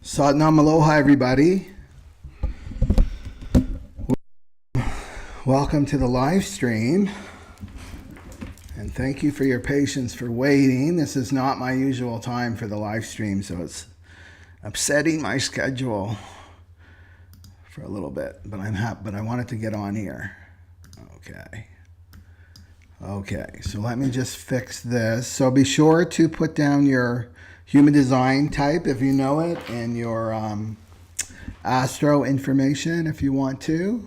Satnam Aloha, everybody. Welcome to the live stream. And thank you for your patience for waiting. This is not my usual time for the live stream, so it's upsetting my schedule for a little bit. But I'm happy, but I wanted to get on here. Okay, so let me just fix this. So be sure to put down your human design type if you know it, and your astro information if you want to.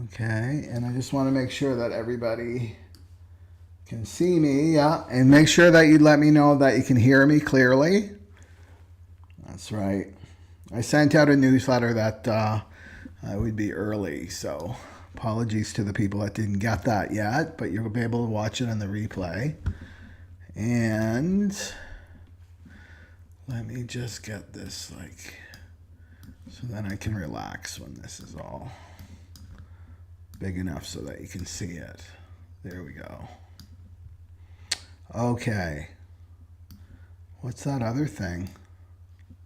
Okay, and I just want to make sure that everybody can see me. Yeah, and make sure that you let me know that you can hear me clearly. That's right. I sent out a newsletter that I would be early, so apologies to the people that didn't get that yet, but you'll be able to watch it on the replay. And let me just get this so then I can relax when this is all big enough so that you can see it. There we go. Okay. What's that other thing?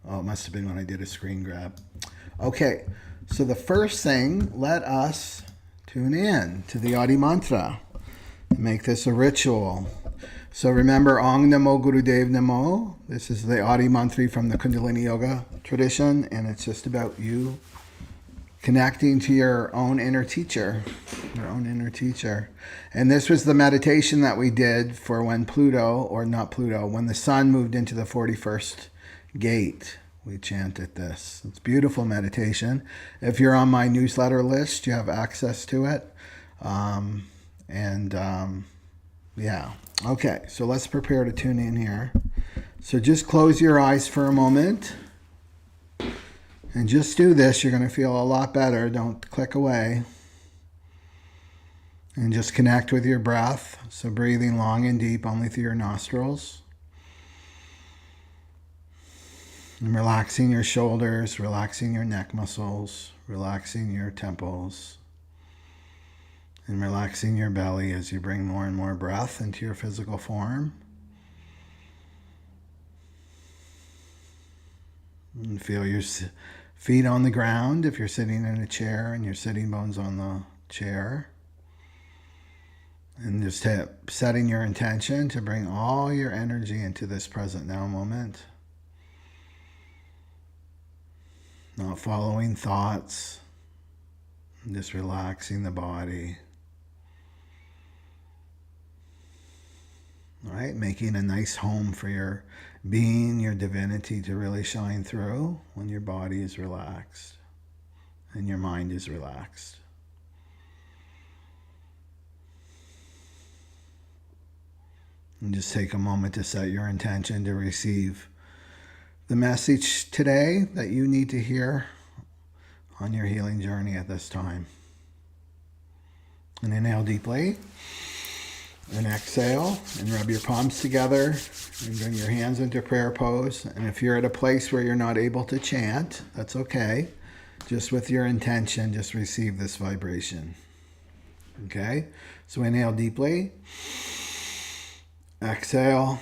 Oh, it must have been when I did a screen grab. Okay, so the first thing, let us tune in to the Adi Mantra and make this a ritual. So remember, Ong Namo Gurudev Namo. This is the Adi Mantra from the Kundalini Yoga tradition, and it's just about you connecting to your own inner teacher, And this was the meditation that we did for when when the sun moved into the 41st gate. We chanted this. It's beautiful meditation. If you're on my newsletter list, you have access to it. Yeah. Okay, so let's prepare to tune in here. So just close your eyes for a moment. And just do this. You're going to feel a lot better. Don't click away. And just connect with your breath. So breathing long and deep only through your nostrils. And relaxing your shoulders, relaxing your neck muscles, relaxing your temples, and relaxing your belly as you bring more and more breath into your physical form. And feel your feet on the ground if you're sitting in a chair, and your sitting bones on the chair. And just setting your intention to bring all your energy into this present now moment. Not following thoughts, just relaxing the body. All right, making a nice home for your being, your divinity to really shine through when your body is relaxed and your mind is relaxed. And just take a moment to set your intention to receive the message today that you need to hear on your healing journey at this time. And inhale deeply. And exhale. And rub your palms together. And bring your hands into prayer pose. And if you're at a place where you're not able to chant, that's okay. Just with your intention, just receive this vibration. Okay? So inhale deeply. Exhale.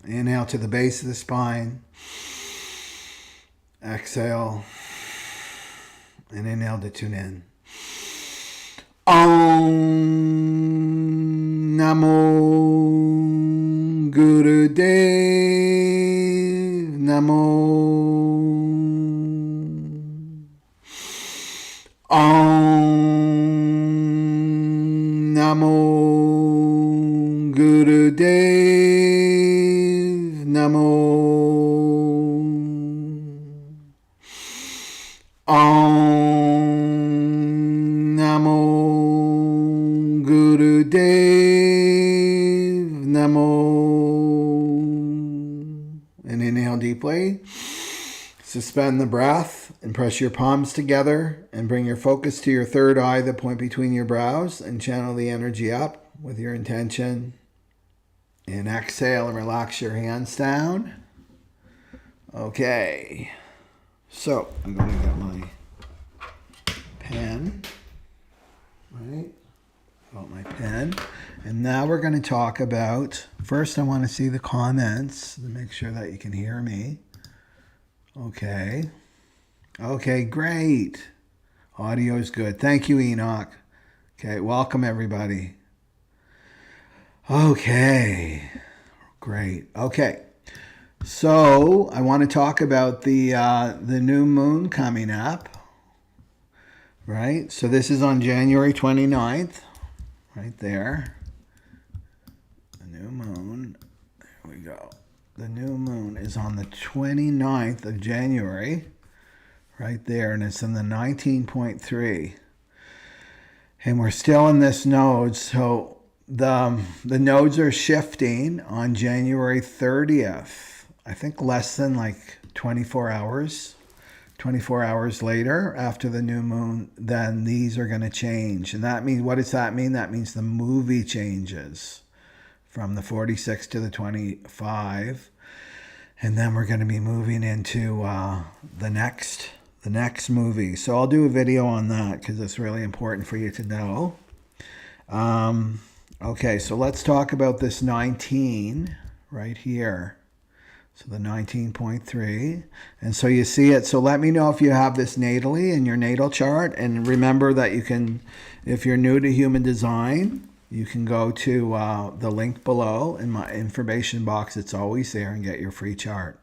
Inhale to the base of the spine. Exhale. And inhale to tune in. Om Namo Gurudev Namo. Om Namo Gurudev Namo. Om Namo Gurudev Namo. And inhale deeply. Suspend the breath and press your palms together and bring your focus to your third eye, the point between your brows, and channel the energy up with your intention. And exhale and relax your hands down. Okay. So I'm going to get my pen. Right? Got my pen. And Now we're going to talk about, first I want to see the comments to make sure that you can hear me. Okay. Okay, great. Audio is good. Thank you, Enoch. Okay, welcome everybody. Okay, great. Okay, so I want to talk about the new moon coming up, right? So this is on January 29th, right there. The new moon, there we go. The new moon is on the 29th of January, right there, and it's in the 19.3. And we're still in this node, so the nodes are shifting on January 30th. I think less than like 24 hours. 24 hours later, after the new moon, then these are going to change. And that means, what does that mean? That means the movie changes from the 46 to the 25. And then we're going to be moving into the next movie. So I'll do a video on that because it's really important for you to know. Okay, so let's talk about this 19 right here. So the 19.3. And so you see it. So let me know if you have this natally in your natal chart. And remember that you can, if you're new to human design, you can go to the link below in my information box. It's always there, and get your free chart.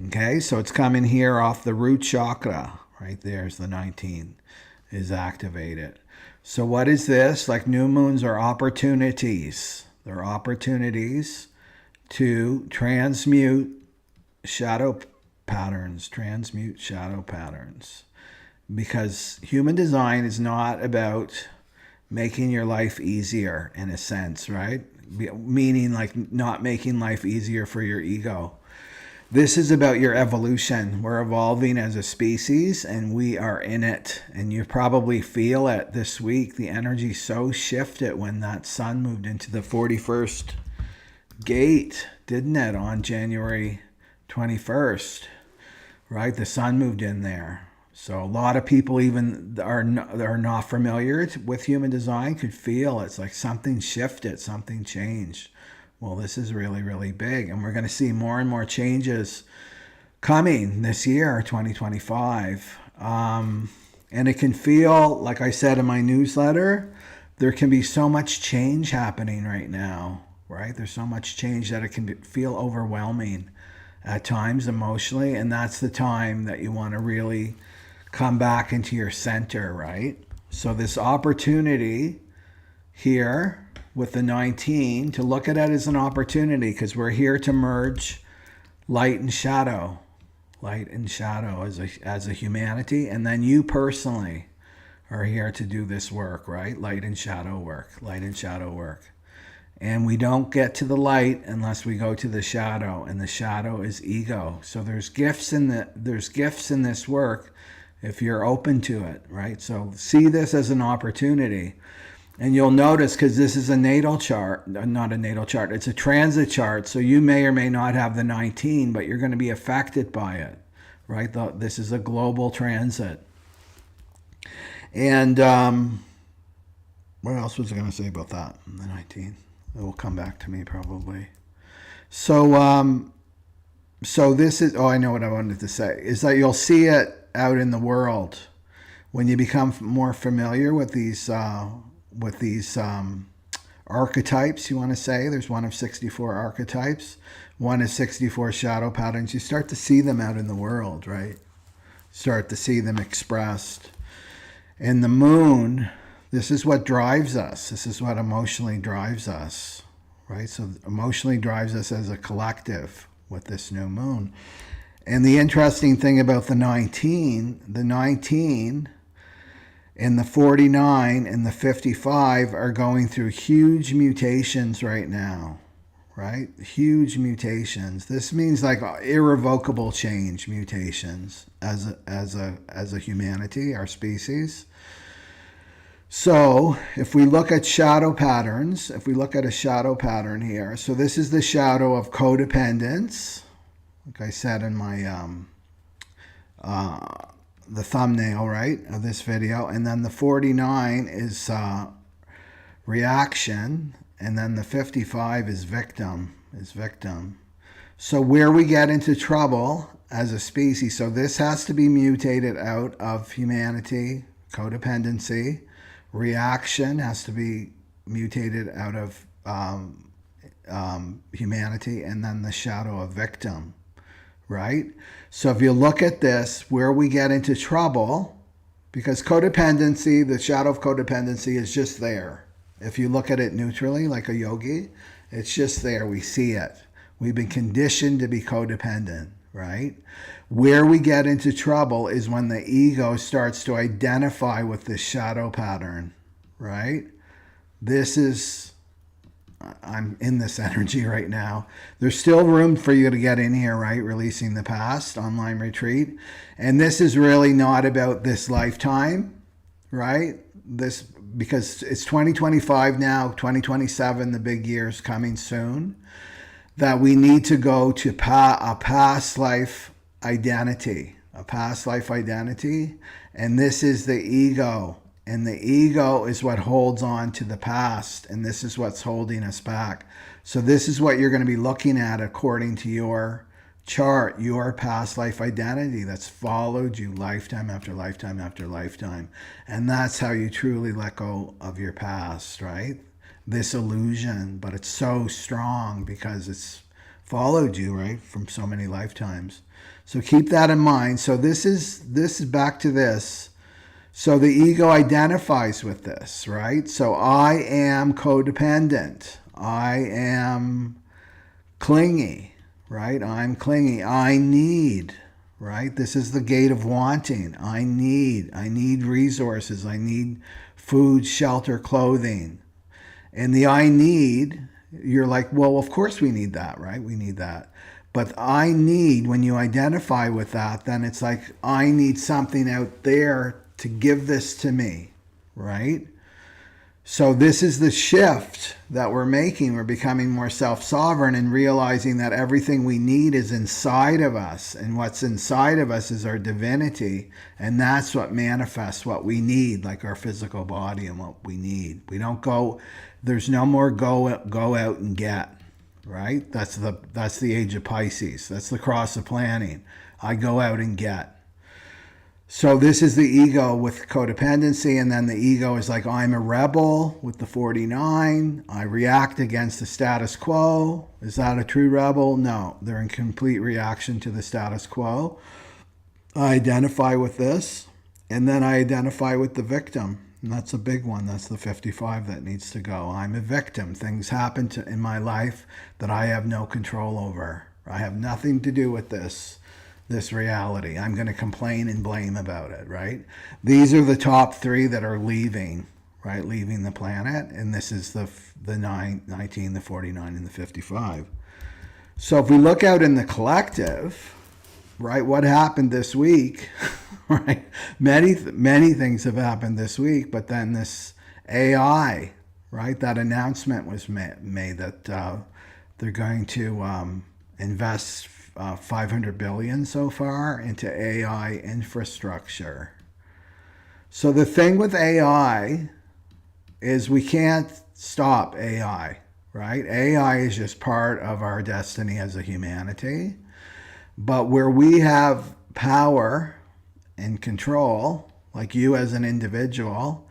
Okay, so it's coming here off the root chakra. Right there's the 19 is activated. So what is this? Like new moons are opportunities. They're opportunities to transmute shadow patterns. Transmute shadow patterns. Because human design is not about making your life easier in a sense, right? Meaning like not making life easier for your ego. This is about your evolution. We're evolving as a species and we are in it. And you probably feel it this week. The energy so shifted when that sun moved into the 41st gate, didn't it, on January 21st, right? The sun moved in there. So a lot of people even are not familiar with human design could feel it's like something shifted, something changed. Well, this is really, really big. And we're going to see more and more changes coming this year, 2025. And it can feel, like I said in my newsletter, there can be so much change happening right now, right? There's so much change that it can feel overwhelming at times emotionally. And that's the time that you want to really come back into your center, right? So this opportunity here with the 19, to look at it as an opportunity, because we're here to merge light and shadow as a humanity. And then you personally are here to do this work, right? Light and shadow work. And we don't get to the light unless we go to the shadow, and the shadow is ego. So there's gifts in this work if you're open to it, right? So see this as an opportunity. And you'll notice, because this is a natal chart, not a natal chart, it's a transit chart. So you may or may not have the 19, but you're going to be affected by it, right? This is a global transit. And what else was I going to say about that? The 19. It will come back to me probably. So, so this is, oh, I know what I wanted to say, is that you'll see it out in the world when you become more familiar with these archetypes, you want to say. There's one of 64 archetypes. One is 64 shadow patterns. You start to see them out in the world, right? Start to see them expressed. And the moon, this is what drives us. This is what emotionally drives us, right? So emotionally drives us as a collective with this new moon. And the interesting thing about the 19 and the 49 and the 55 are going through huge mutations right now, right? Huge mutations. This means like irrevocable change mutations as a humanity, our species. So if we look at shadow patterns, if we look at a shadow pattern here, so this is the shadow of codependence, like I said in my the thumbnail, right, of this video. And then the 49 is reaction, And then the 55 is victim, So where we get into trouble as a species, so this has to be mutated out of humanity, codependency. Reaction has to be mutated out of humanity, and then the shadow of victim, right? So if you look at this, where we get into trouble, because codependency, the shadow of codependency is just there. If you look at it neutrally, like a yogi, it's just there. We see it. We've been conditioned to be codependent, right? Where we get into trouble is when the ego starts to identify with this shadow pattern, right? I'm in this energy right now. There's still room for you to get in here, right? Releasing the Past online retreat. And this is really not about this lifetime, right? Because it's 2025 now, 2027, the big year's coming soon, that we need to go to a past life identity, and this is the ego. And the ego is what holds on to the past, and this is what's holding us back. So this is what you're going to be looking at according to your chart, your past life identity that's followed you lifetime after lifetime after lifetime. And that's how you truly let go of your past, right? This illusion, but it's so strong because it's followed you, right, from so many lifetimes. So keep that in mind. So this is back to this. So the ego identifies with this, right? So I am codependent. I am clingy, right? I'm clingy. I need, right? This is the gate of wanting. I need resources. I need food, shelter, clothing. And the I need, you're like, well, of course we need that, right? We need that. But I need, when you identify with that, then it's like, I need something out there to give this to me, right? So this is the shift that we're making. We're becoming more self-sovereign and realizing that everything we need is inside of us. And what's inside of us is our divinity. And that's what manifests what we need, like our physical body and what we need. We don't go, there's no more go out and get, right? That's the age of Pisces. That's the cross of planning. I go out and get. So this is the ego with codependency, and then the ego is like, I'm a rebel with the 49. I react against the status quo. Is that a true rebel? No, they're in complete reaction to the status quo. I identify with this, and then I identify with the victim. And that's a big one. That's the 55 that needs to go. I'm a victim. Things happen in my life that I have no control over. I have nothing to do with this reality. I'm going to complain and blame about it, right? These are the top three that are leaving, right? Leaving the planet. And this is the 19, the 49, and the 55. So if we look out in the collective, right, what happened this week, right? Many things have happened this week, but then this AI, right? That announcement was made that they're going to invest 500 billion so far into AI infrastructure. So the thing with AI is we can't stop AI, right? AI is just part of our destiny as a humanity. But where we have power and control, like you as an individual,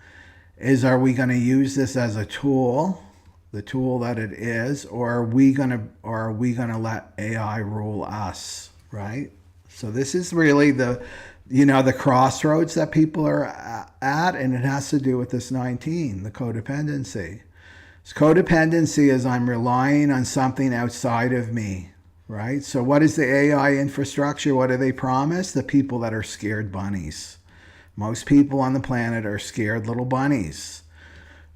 is are we going to use this as a tool, the tool that it is, or are we gonna let AI rule us, right? So this is really the crossroads that people are at, and it has to do with this 19, the codependency. So codependency is I'm relying on something outside of me, right? So what is the AI infrastructure? What do they promise? The people that are scared bunnies. Most people on the planet are scared little bunnies.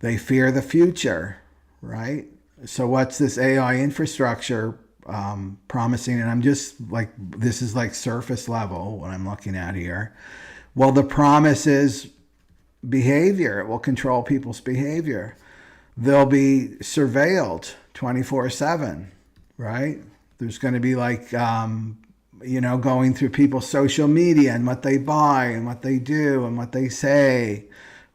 They fear the future, right? So what's this AI infrastructure promising? And I'm just like, this is like surface level, what I'm looking at here. Well, the promise is behavior. It will control people's behavior. They'll be surveilled 24/7, right? There's going to be like, going through people's social media and what they buy and what they do and what they say,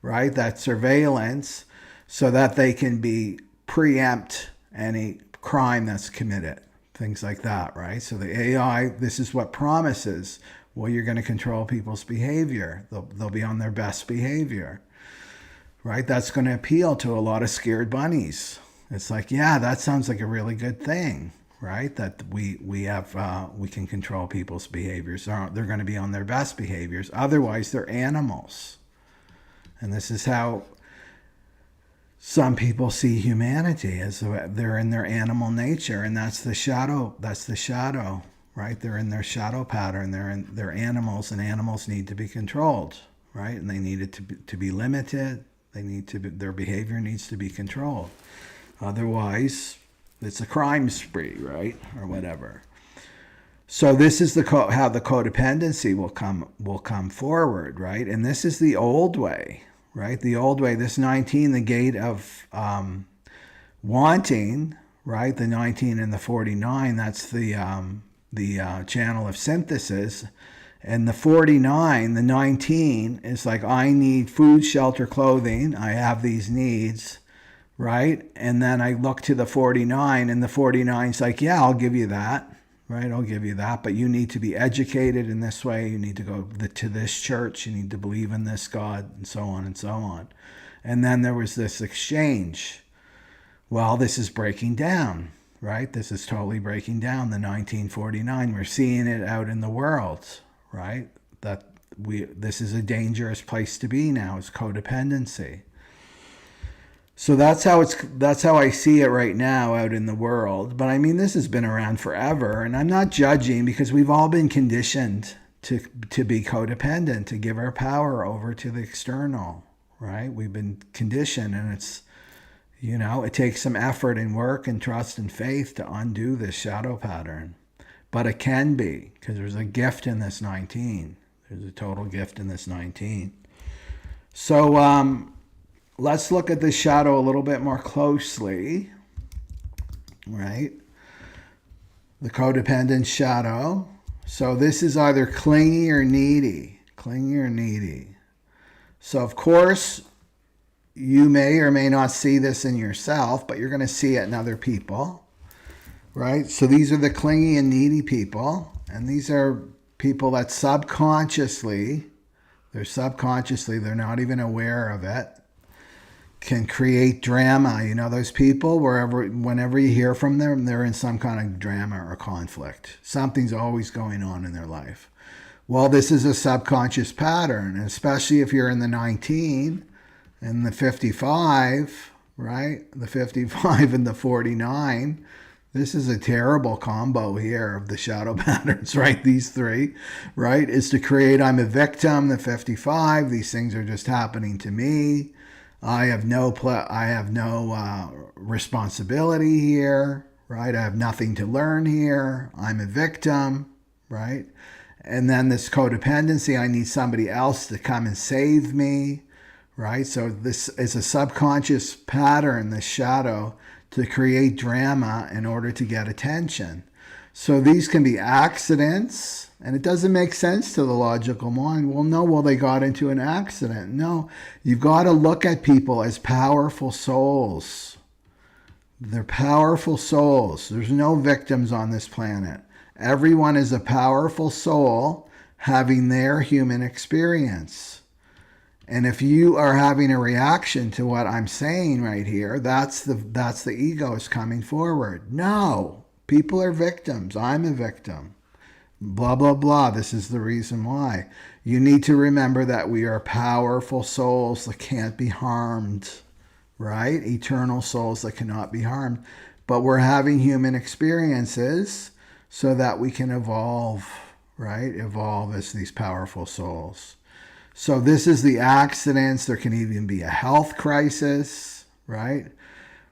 right? That surveillance, so that they can be preempt any crime that's committed, things like that, right? So the AI, this is what promises. Well, you're going to control people's behavior. They'll be on their best behavior, right? That's going to appeal to a lot of scared bunnies. It's like, yeah, that sounds like a really good thing, right? That we can control people's behaviors. They're going to be on their best behaviors. Otherwise, they're animals. And this is how some people see humanity, as they're in their animal nature, and that's the shadow. That's the shadow, right? They're in their shadow pattern. They're animals, and animals need to be controlled, right? And they need it to be limited. Their behavior needs to be controlled. Otherwise, it's a crime spree, right, or whatever. So this is how the codependency will come forward, right? And this is the old way. Right? The old way, this 19, the gate of wanting, right? The 19 and the 49, that's the channel of synthesis. And the 49, the 19 is like, I need food, shelter, clothing. I have these needs, right? And then I look to the 49, and the 49 is like, yeah, I'll give you that. Right, I'll give you that, but you need to be educated in this way. You need to go to this church. You need to believe in this God, and so on and so on. And then there was this exchange. Well, this is breaking down, right? This is totally breaking down. The 1949. We're seeing it out in the world, right? This is a dangerous place to be now. Is codependency. So that's how I see it right now out in the world. But I mean, this has been around forever, and I'm not judging, because we've all been conditioned to be codependent, to give our power over to the external, right? We've been conditioned, and it's, it takes some effort and work and trust and faith to undo this shadow pattern. But it can be, because there's a gift in this 19. There's a total gift in this 19. So, let's look at the shadow a little bit more closely, right? The codependent shadow. So this is either clingy or needy. Clingy or needy. So of course, you may or may not see this in yourself, but you're going to see it in other people, right? So these are the clingy and needy people. And these are people that they're not even aware of it, can create drama. Those people, whenever you hear from them, they're in some kind of drama or conflict. Something's always going on in their life. Well, this is a subconscious pattern, especially if you're in the 19 and the 55, right? The 55 and the 49. This is a terrible combo here of the shadow patterns, right? These three, right? Is to create, I'm a victim, the 55. These things are just happening to me. I have no responsibility here, right? I have nothing to learn here. I'm a victim, right? And then this codependency, I need somebody else to come and save me, right? So this is a subconscious pattern, the shadow, to create drama in order to get attention. So these can be accidents, and it doesn't make sense to the logical mind. Well, they got into an accident. No, you've got to look at people as powerful souls. They're powerful souls. There's no victims on this planet. Everyone is a powerful soul having their human experience. And if you are having a reaction to what I'm saying right here, that's the egos coming forward. No. People are victims. I'm a victim. Blah, blah, blah. This is the reason why. You need to remember that we are powerful souls that can't be harmed, right? Eternal souls that cannot be harmed. But we're having human experiences so that we can evolve, right? Evolve as these powerful souls. So this is the accidents. There can even be a health crisis, right?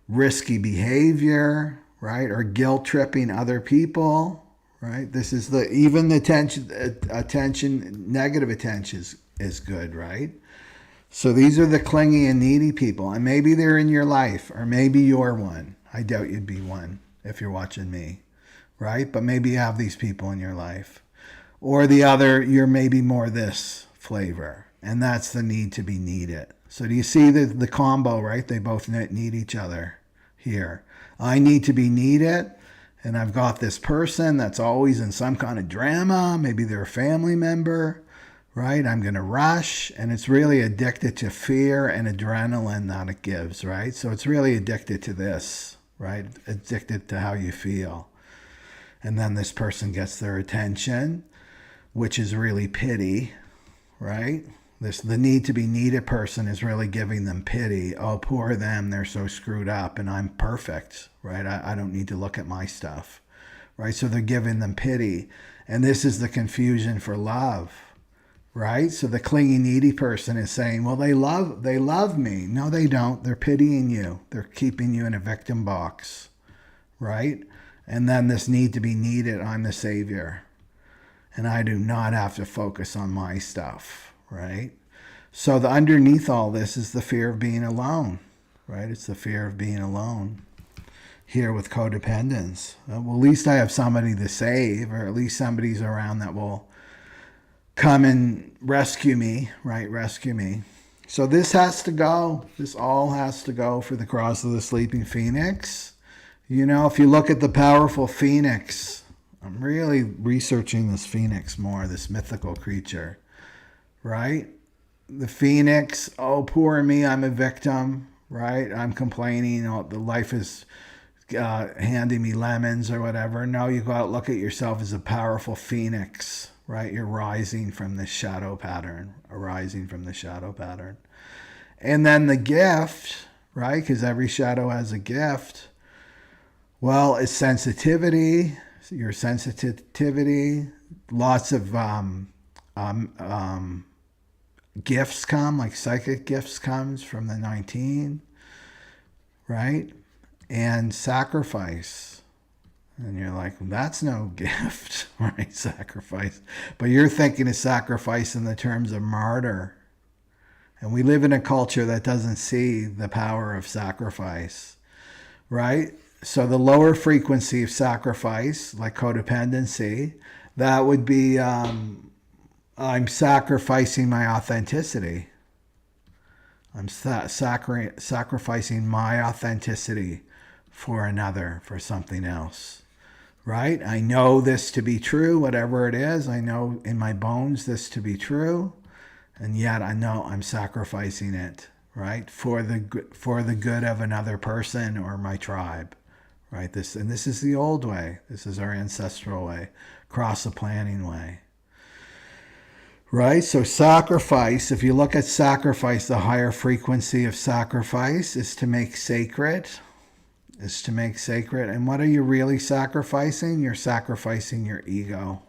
Risky behavior, right? Or guilt tripping other people, right? This is even the attention, negative attention is good, right? So these are the clingy and needy people, and maybe they're in your life, or maybe you're one. I doubt you'd be one if you're watching me, right? But maybe you have these people in your life. Or the other, you're maybe more this flavor, and that's the need to be needed. So do you see the combo, right? They both need each other here. I need to be needed, and I've got this person that's always in some kind of drama. Maybe they're a family member, right? I'm going to rush, and it's really addicted to fear and adrenaline that it gives, right? So it's really addicted to this, right? Addicted to how you feel. And then this person gets their attention, which is really pity, right? The need to be needed person is really giving them pity. Oh, poor them, they're so screwed up, and I'm perfect, right? I don't need to look at my stuff, right? So they're giving them pity. And this is the confusion for love, right? So the clingy, needy person is saying, well, they love me. No, they don't. They're pitying you. They're keeping you in a victim box, right? And then this need to be needed, I'm the savior. And I do not have to focus on my stuff, right? So the underneath all this is the fear of being alone, right? It's the fear of being alone here with codependence. Well, at least I have somebody to save, or at least somebody's around that will come and rescue me, right? Rescue me. So this has to go. This all has to go for the cross of the sleeping phoenix. You know, if you look at the powerful phoenix, I'm really researching this phoenix more, this mythical creature, right? The phoenix, oh, poor me, I'm a victim, right? I'm complaining, oh, the life is handing me lemons or whatever. No, you got to look at yourself as a powerful phoenix, right? You're rising from this shadow pattern, arising from the shadow pattern. And then the gift, right? Because every shadow has a gift. Well, it's sensitivity, your sensitivity, lots of gifts come, like psychic gifts comes from the 19, right? And sacrifice. And you're like, well, that's no gift, right? Sacrifice. But you're thinking of sacrifice in the terms of martyr. And we live in a culture that doesn't see the power of sacrifice, right? So the lower frequency of sacrifice, like codependency, that would be I'm sacrificing my authenticity. I'm sacrificing my authenticity for another, for something else, right? I know this to be true, whatever it is. I know in my bones this to be true, and yet I know I'm sacrificing it, right, for the good of another person or my tribe. Right, this is the old way. This is our ancestral way, cross the planning way. Right, so sacrifice, if you look at sacrifice, the higher frequency of sacrifice is to make sacred. And what are you really sacrificing? You're sacrificing your ego.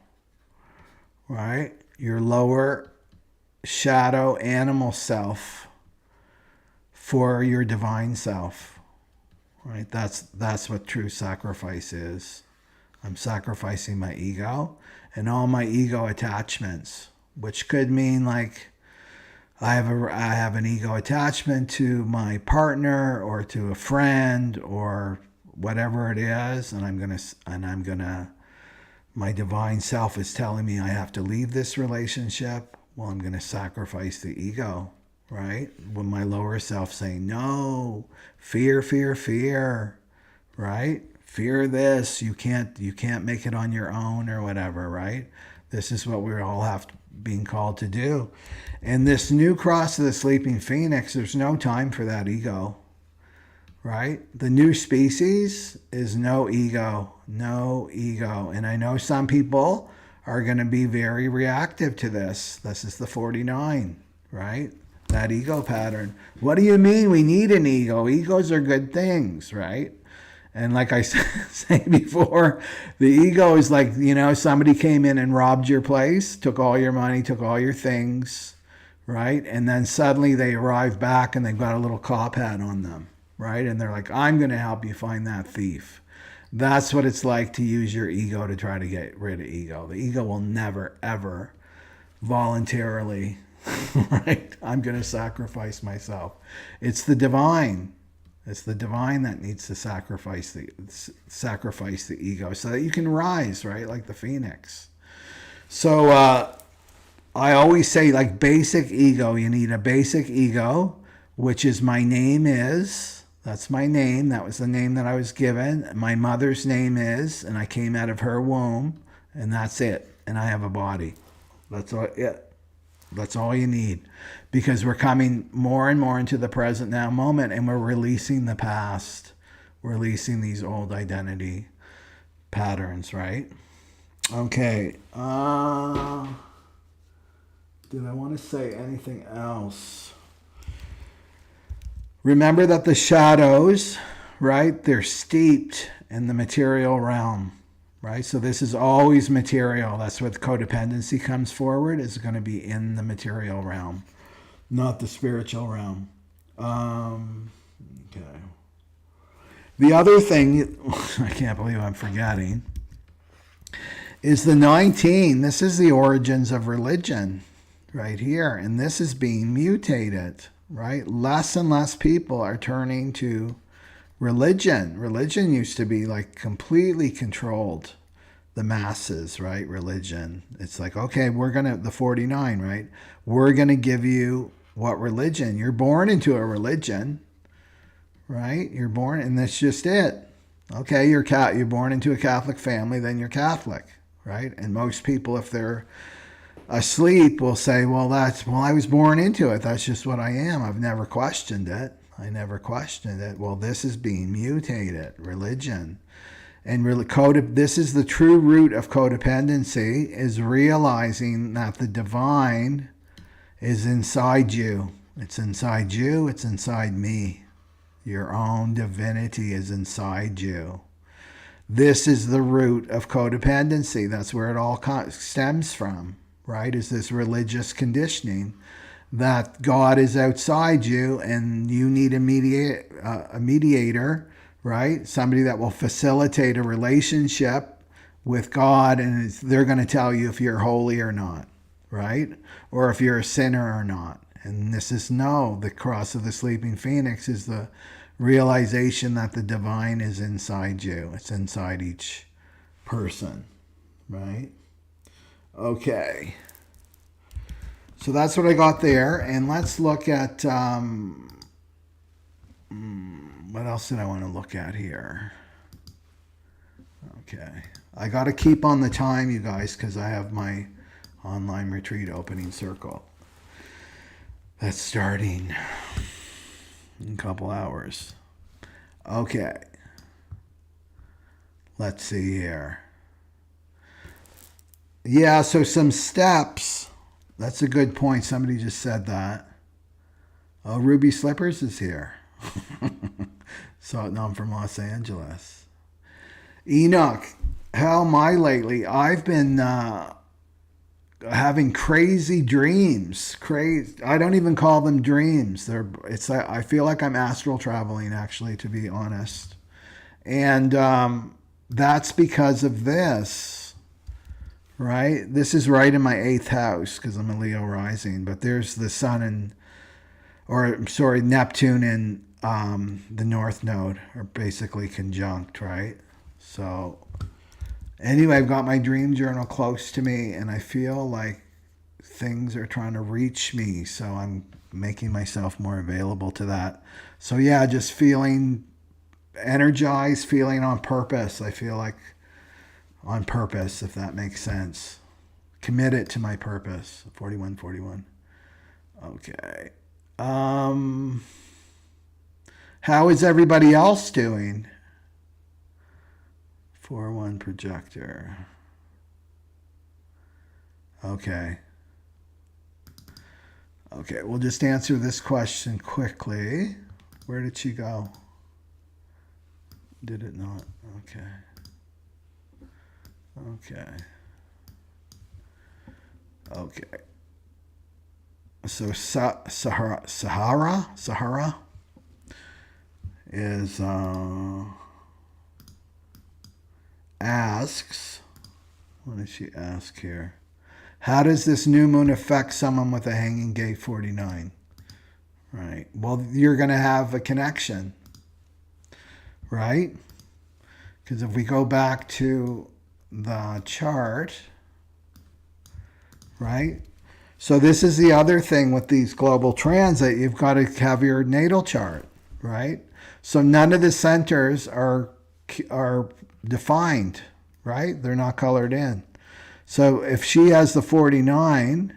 Right? Your lower shadow animal self for your divine self. Right, that's what true sacrifice is. I'm sacrificing my ego and all my ego attachments, which could mean like I have an ego attachment to my partner or to a friend or whatever it is, and my divine self is telling me I have to leave this relationship. Well, I'm going to sacrifice the ego. Right? When my lower self saying, no, fear, right? Fear this, you can't make it on your own or whatever, right? This is what we're all being called to do. And this new cross of the sleeping phoenix, there's no time for that ego, right? The new species is no ego. And I know some people are going to be very reactive to this. This is the 49, right? That ego pattern. What do you mean we need an ego? Egos are good things, right? And like I say before, the ego is like, somebody came in and robbed your place, took all your money, took all your things, right? And then suddenly they arrive back and they've got a little cop hat on them, right? And they're like, I'm going to help you find that thief. That's what it's like to use your ego to try to get rid of ego. The ego will never, ever voluntarily right? I'm going to sacrifice myself. It's the divine. It's the divine that needs to sacrifice the ego so that you can rise, right? Like the phoenix. So I always say, like, basic ego. You need a basic ego, which is my name is, That's my name. That was the name that I was given. My mother's name is, and I came out of her womb, and that's it. And I have a body. That's all it. That's all you need. Because we're coming more and more into the present now moment, and we're releasing the past. We're releasing these old identity patterns, right? Okay. Did I want to say anything else? Remember that the shadows, right, they're steeped in the material realm, right? So this is always material. That's where the codependency comes forward, is going to be in the material realm, not the spiritual realm. Okay. The other thing, I can't believe I'm forgetting, is the 19. This is the origins of religion right here. And this is being mutated, right? Less and less people are turning to religion. Religion used to be like completely controlled the masses, right? Religion. It's like, okay, we're going to, the 49, right? We're going to give you what religion? You're born into a religion, right? You're born, and that's just it. Okay, you're born into a Catholic family, then you're Catholic, right? And most people, if they're asleep, will say, well, I was born into it. That's just what I am. I've never questioned it. I never questioned it. Well, this is being mutated, religion. And really, this is the true root of codependency, is realizing that the divine is inside you. It's inside you. It's inside me. Your own divinity is inside you. This is the root of codependency. That's where it all stems from, right? Is this religious conditioning that God is outside you and you need a mediator, right? Somebody that will facilitate a relationship with God, and they're going to tell you if you're holy or not, right? Or if you're a sinner or not. And this is the cross of the sleeping phoenix is the realization that the divine is inside you. It's inside each person, right? Okay. So that's what I got there. And let's look at, what else did I want to look at here? Okay. I got to keep on the time, you guys, because I have my online retreat opening circle. That's starting in a couple hours. Okay. Let's see here. Yeah, so some steps. That's a good point. Somebody just said that. Oh, Ruby Slippers is here. So, no, I'm from Los Angeles. Enoch, how am I lately? I've been having crazy dreams. I don't even call them dreams. I feel like I'm astral traveling, actually, to be honest. And that's because of this, right? This is right in my 8th house because I'm a Leo rising. But there's the sun Neptune and the North Node are basically conjunct, right? So anyway, I've got my dream journal close to me, and I feel like things are trying to reach me. So I'm making myself more available to that. So yeah, just feeling energized, feeling on purpose. I feel like on purpose, if that makes sense. Committed to my purpose. 4141. Okay. How is everybody else doing? 4-1 Projector. Okay. Okay, we'll just answer this question quickly. Where did she go? Did it not? Okay. Okay. Okay. So Sahara is asks, what does she ask here? How does this new moon affect someone with a hanging gate 49? Right. Well, you're going to have a connection, right? Because if we go back to the chart, right? So this is the other thing with these global transit. You've got to have your natal chart, right? So none of the centers are defined, right? They're not colored in. So if she has the 49,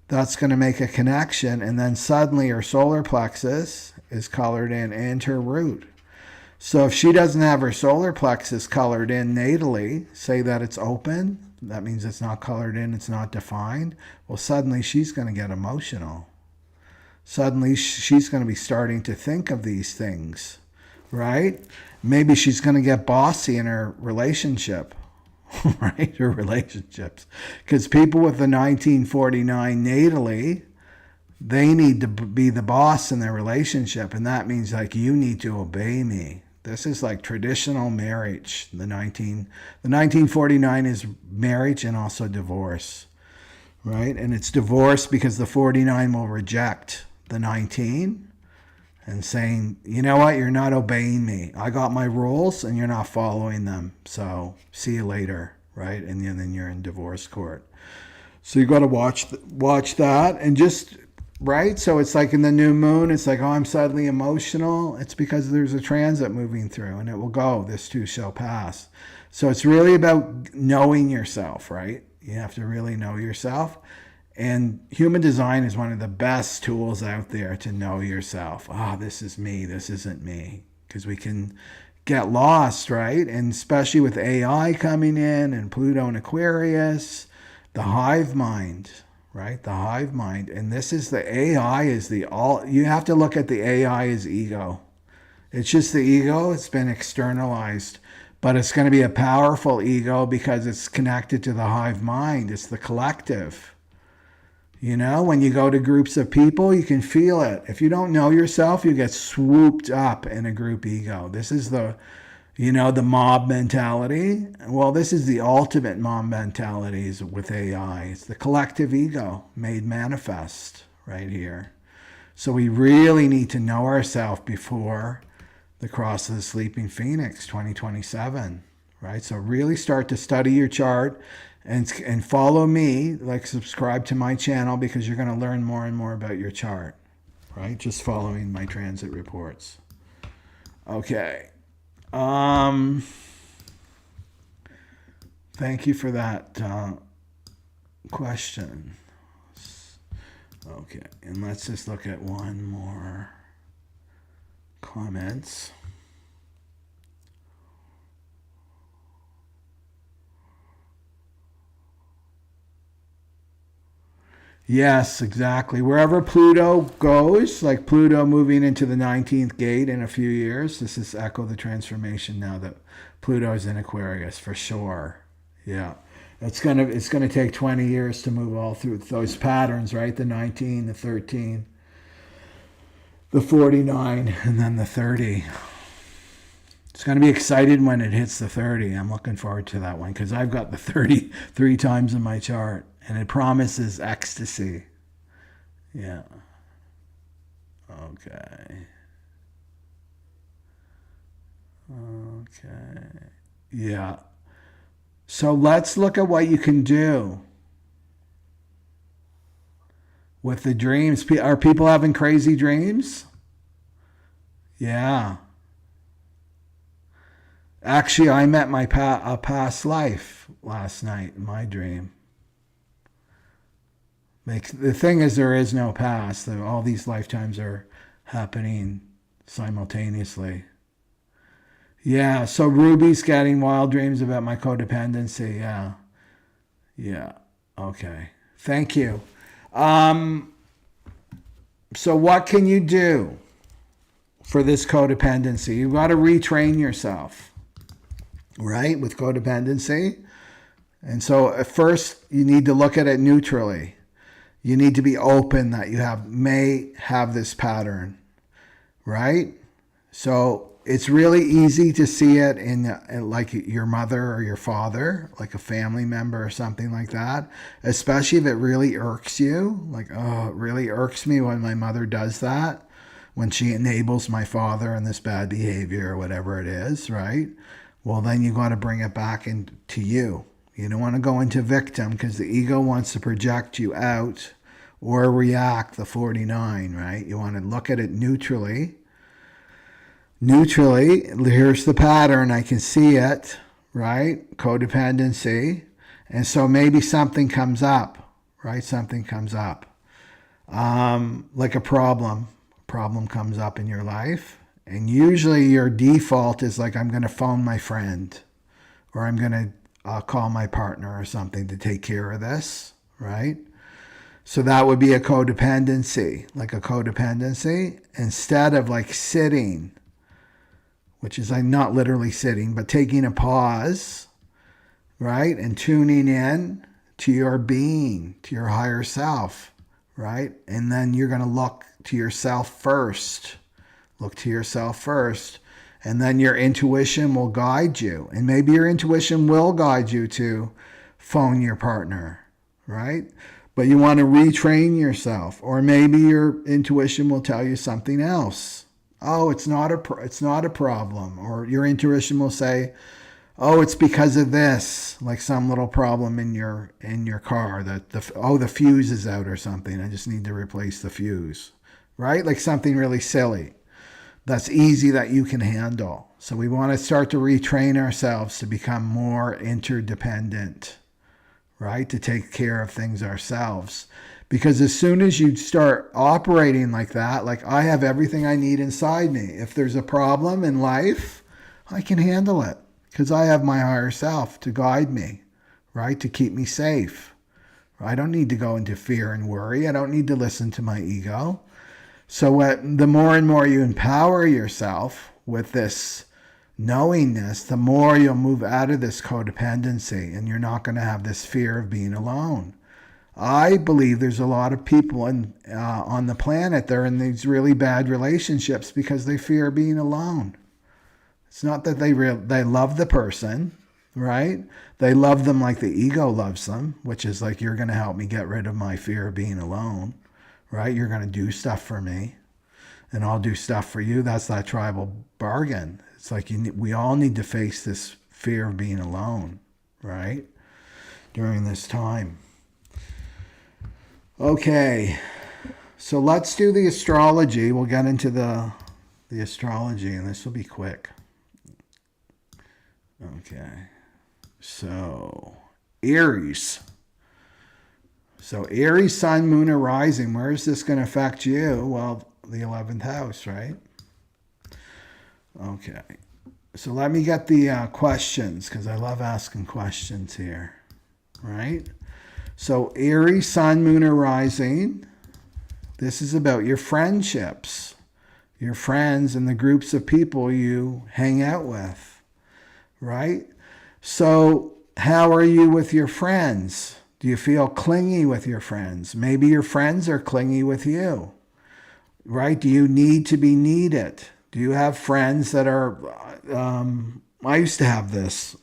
that's going to make a connection, and then suddenly her solar plexus is colored in and her root. So if she doesn't have her solar plexus colored in natally, say that it's open, that means it's not colored in, it's not defined, well, suddenly she's going to get emotional. Suddenly she's going to be starting to think of these things, right? Maybe she's going to get bossy in her relationship, right? Her relationships. Because people with the 1949 natally, they need to be the boss in their relationship. And that means like, you need to obey me. This is like traditional marriage. The 1949 is marriage and also divorce, right? And it's divorce because the 49 will reject the 19 and saying, you know what, you're not obeying me. I got my rules and you're not following them. So see you later, right? And then you're in divorce court. So you got to watch that and just, right? So it's like in the new moon, it's like, oh, I'm suddenly emotional. It's because there's a transit moving through and it will go. This too shall pass. So it's really about knowing yourself, right? You have to really know yourself. And human design is one of the best tools out there to know yourself. Ah, this is me. This isn't me. Because we can get lost, right? And especially with AI coming in and Pluto and Aquarius, the hive mind, right? The hive mind. And this is the AI is the all. You have to look at the AI as ego. It's just the ego. It's been externalized. But it's going to be a powerful ego because it's connected to the hive mind. It's the collective. You know, when you go to groups of people, you can feel it. If you don't know yourself, you get swooped up in a group ego. This is the, you know, the mob mentality. Well, this is the ultimate mob mentalities with AI. It's the collective ego made manifest right here. So we really need to know ourselves before the cross of the sleeping phoenix 2027, right? So really start to study your chart. And follow me, like subscribe to my channel because you're going to learn more and more about your chart, right? Just following my transit reports. Okay. Thank you for that question. Okay, and let's just look at one more comments. Yes, exactly. Wherever Pluto goes, like Pluto moving into the 19th gate in a few years, this is echo the transformation now that Pluto is in Aquarius for sure. Yeah. It's gonna take 20 years to move all through those patterns, right? The 19, the 13, the 49, and then the 30. It's going to be excited when it hits the 30. I'm looking forward to that one because I've got the 30 3 times in my chart. And it promises ecstasy. Yeah. Okay. Okay. Yeah. So let's look at what you can do with the dreams. Are people having crazy dreams? Yeah. Actually, I met my past life last night in my dream. The thing is, there is no past. All these lifetimes are happening simultaneously. Yeah, so Ruby's getting wild dreams about my codependency. Yeah. Yeah. Okay. Thank you. So what can you do for this codependency? You've got to retrain yourself, right, with codependency. And so at first, you need to look at it neutrally. You need to be open that you may have this pattern, right? So it's really easy to see it in like your mother or your father, like a family member or something like that, especially if it really irks you. Like, oh, it really irks me when my mother does that, when she enables my father in this bad behavior or whatever it is, right? Well, then you got to bring it back into you. You don't want to go into victim because the ego wants to project you out or react the 49, right? You want to look at it neutrally. Neutrally, here's the pattern. I can see it, right? Codependency. And so maybe something comes up, right? Something comes up. Like a problem. Problem comes up in your life. And usually your default is like, I'm going to phone my friend, or I'm going to call my partner or something to take care of this, right? So that would be a codependency, like a codependency, instead of like sitting, which is like not literally sitting, but taking a pause, right? And tuning in to your being, to your higher self, right? And then you're going to look to yourself first. Look to yourself first. And then your intuition will guide you. And maybe your intuition will guide you to phone your partner, right? But you want to retrain yourself. Or maybe your intuition will tell you something else. Oh, it's not a problem. Or your intuition will say, oh, it's because of this, like some little problem in your car, that the fuse is out or something. I just need to replace the fuse, right? Like something really silly that's easy that you can handle. So we want to start to retrain ourselves to become more interdependent, right? To take care of things ourselves. Because as soon as you start operating like that, like I have everything I need inside me. If there's a problem in life, I can handle it because I have my higher self to guide me, right? To keep me safe. I don't need to go into fear and worry. I don't need to listen to my ego. So the more and more you empower yourself with this knowingness, the more you'll move out of this codependency, and you're not going to have this fear of being alone. I believe there's a lot of people on the planet that are in these really bad relationships because they fear being alone. It's not that they love the person, right? They love them like the ego loves them, which is like, you're going to help me get rid of my fear of being alone, right? You're going to do stuff for me, and I'll do stuff for you. That's that tribal bargain. It's like we all need to face this fear of being alone, right? During this time. Okay, so let's do the astrology. We'll get into the astrology, and this will be quick. Okay, so Aries. So Aries, Sun, Moon, or Rising. Where is this going to affect you? Well, the 11th house, right? Okay, so let me get the questions, because I love asking questions here, right? So Aries, Sun, Moon, or Rising. This is about your friendships, your friends, and the groups of people you hang out with, right? So how are you with your friends? Do you feel clingy with your friends? Maybe your friends are clingy with you, right? Do you need to be needed? Do you have friends that are, I used to have this.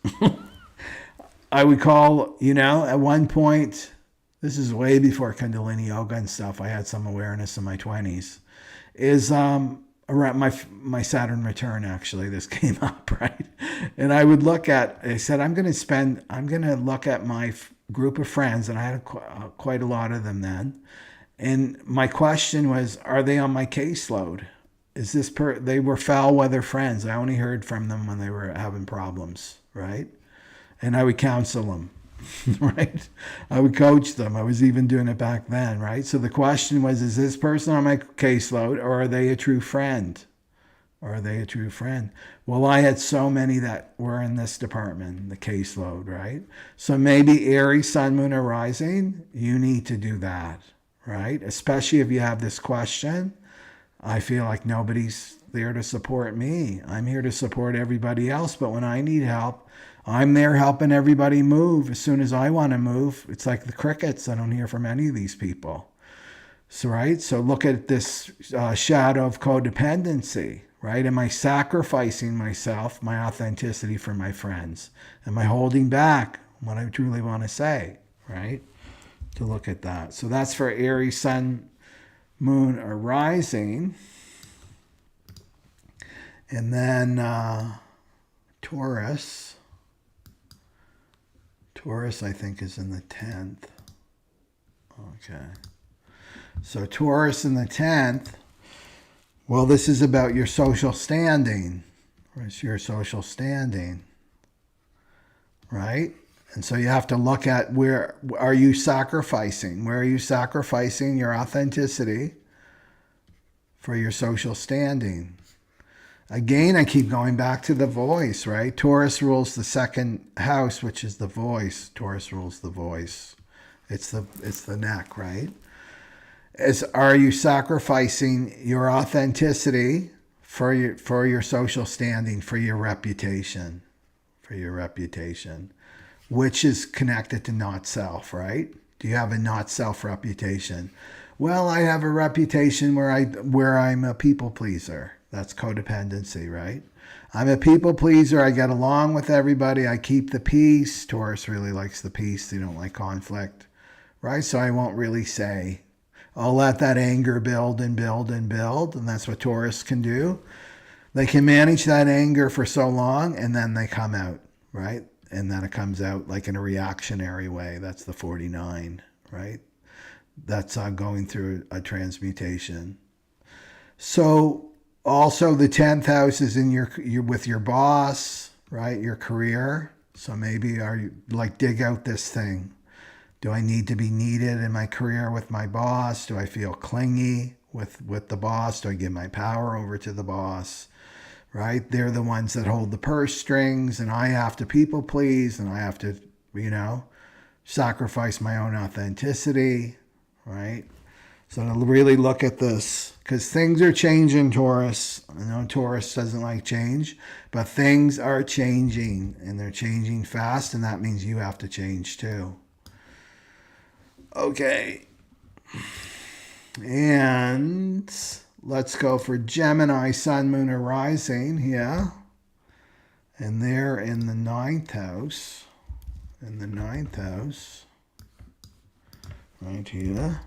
I would call, at one point, this is way before Kundalini Yoga and stuff, I had some awareness in my 20s, is around my Saturn return, actually, this came up, right? And I would I said, I'm going to look at my group of friends, and I had quite a lot of them then. And my question was, are they on my caseload? They were foul weather friends. I only heard from them when they were having problems, right? And I would counsel them, right? I would coach them. I was even doing it back then, right? So the question was, is this person on my caseload, or are they a true friend? Well, I had so many that were in this department, the caseload, right? So maybe Aries, Sun, Moon, or Rising, you need to do that, right? Especially if you have this question. I feel like nobody's there to support me. I'm here to support everybody else, but when I need help, I'm there helping everybody move. As soon as I want to move, it's like the crickets. I don't hear from any of these people. So, right? So look at this shadow of codependency, right? Am I sacrificing myself, my authenticity for my friends? Am I holding back what I truly want to say, right? To look at that. So that's for Aries, Sun, Moon, or Rising. And then Taurus. Taurus, I think, is in the 10th. Okay. So Taurus in the 10th. Well, this is about your social standing. Where's your social standing? Right? And so you have to look at where are you sacrificing? Where are you sacrificing your authenticity for your social standing? Again, I keep going back to the voice, right? Taurus rules the second house, which is the voice. Taurus rules the voice. It's the neck, right? Are you sacrificing your authenticity for your social standing, for your reputation, which is connected to not self, right? Do you have a not self reputation? Well, I have a reputation where I'm a people pleaser. That's codependency, right? I'm a people pleaser. I get along with everybody. I keep the peace. Taurus really likes the peace. They don't like conflict, right? So I won't really say. I'll let that anger build and build and build. And that's what Taurus can do. They can manage that anger for so long and then they come out, right? And then it comes out like in a reactionary way. That's the 49, right? That's going through a transmutation. So also the 10th house is in your with your boss, right? Your career. So maybe are you like dig out this thing. Do I need to be needed in my career with my boss? Do I feel clingy with the boss? Do I give my power over to the boss? Right? They're the ones that hold the purse strings and I have to people please and I have to, sacrifice my own authenticity, right? So to really look at this, because things are changing, Taurus. I know Taurus doesn't like change, but things are changing and they're changing fast and that means you have to change too. Okay. And let's go for Gemini, Sun, Moon, or Rising here. And they're in the 9th house. In the 9th house. Right here.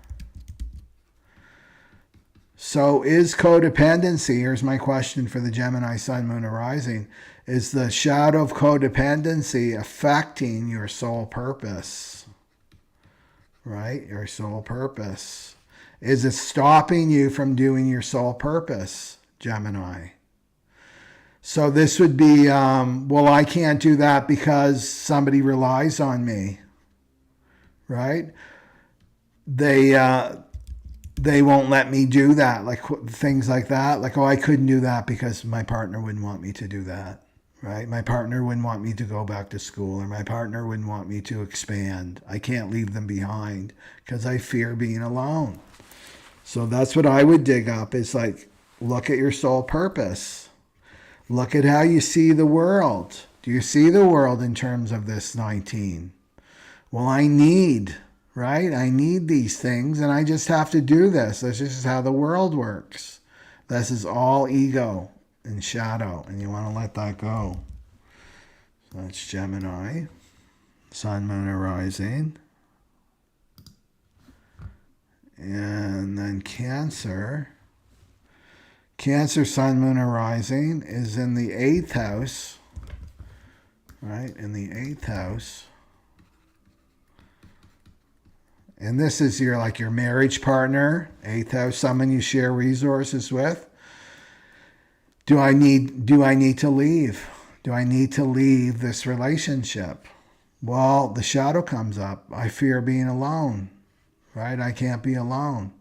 So is codependency, here's my question for the Gemini, Sun, Moon, or Rising. Is the shadow of codependency affecting your soul purpose? Right? Your soul purpose. Is it stopping you from doing your soul purpose, Gemini? So this would be, well, I can't do that because somebody relies on me, right? They won't let me do that, like things like that. Like, oh, I couldn't do that because my partner wouldn't want me to do that, right? My partner wouldn't want me to go back to school or my partner wouldn't want me to expand. I can't leave them behind because I fear being alone. So that's what I would dig up is like, look at your soul purpose. Look at how you see the world. Do you see the world in terms of this 19? Well, I need, right? I need these things and I just have to do this. This is how the world works. This is all ego and shadow and you want to let that go. So that's Gemini, Sun, Moon, or Rising. And then Cancer. Cancer, Sun, Moon, or Rising is in the 8th house. Right? In the 8th house. And this is your marriage partner. 8th house, someone you share resources with. Do I need to leave? Do I need to leave this relationship? Well, the shadow comes up. I fear being alone. Right? I can't be alone.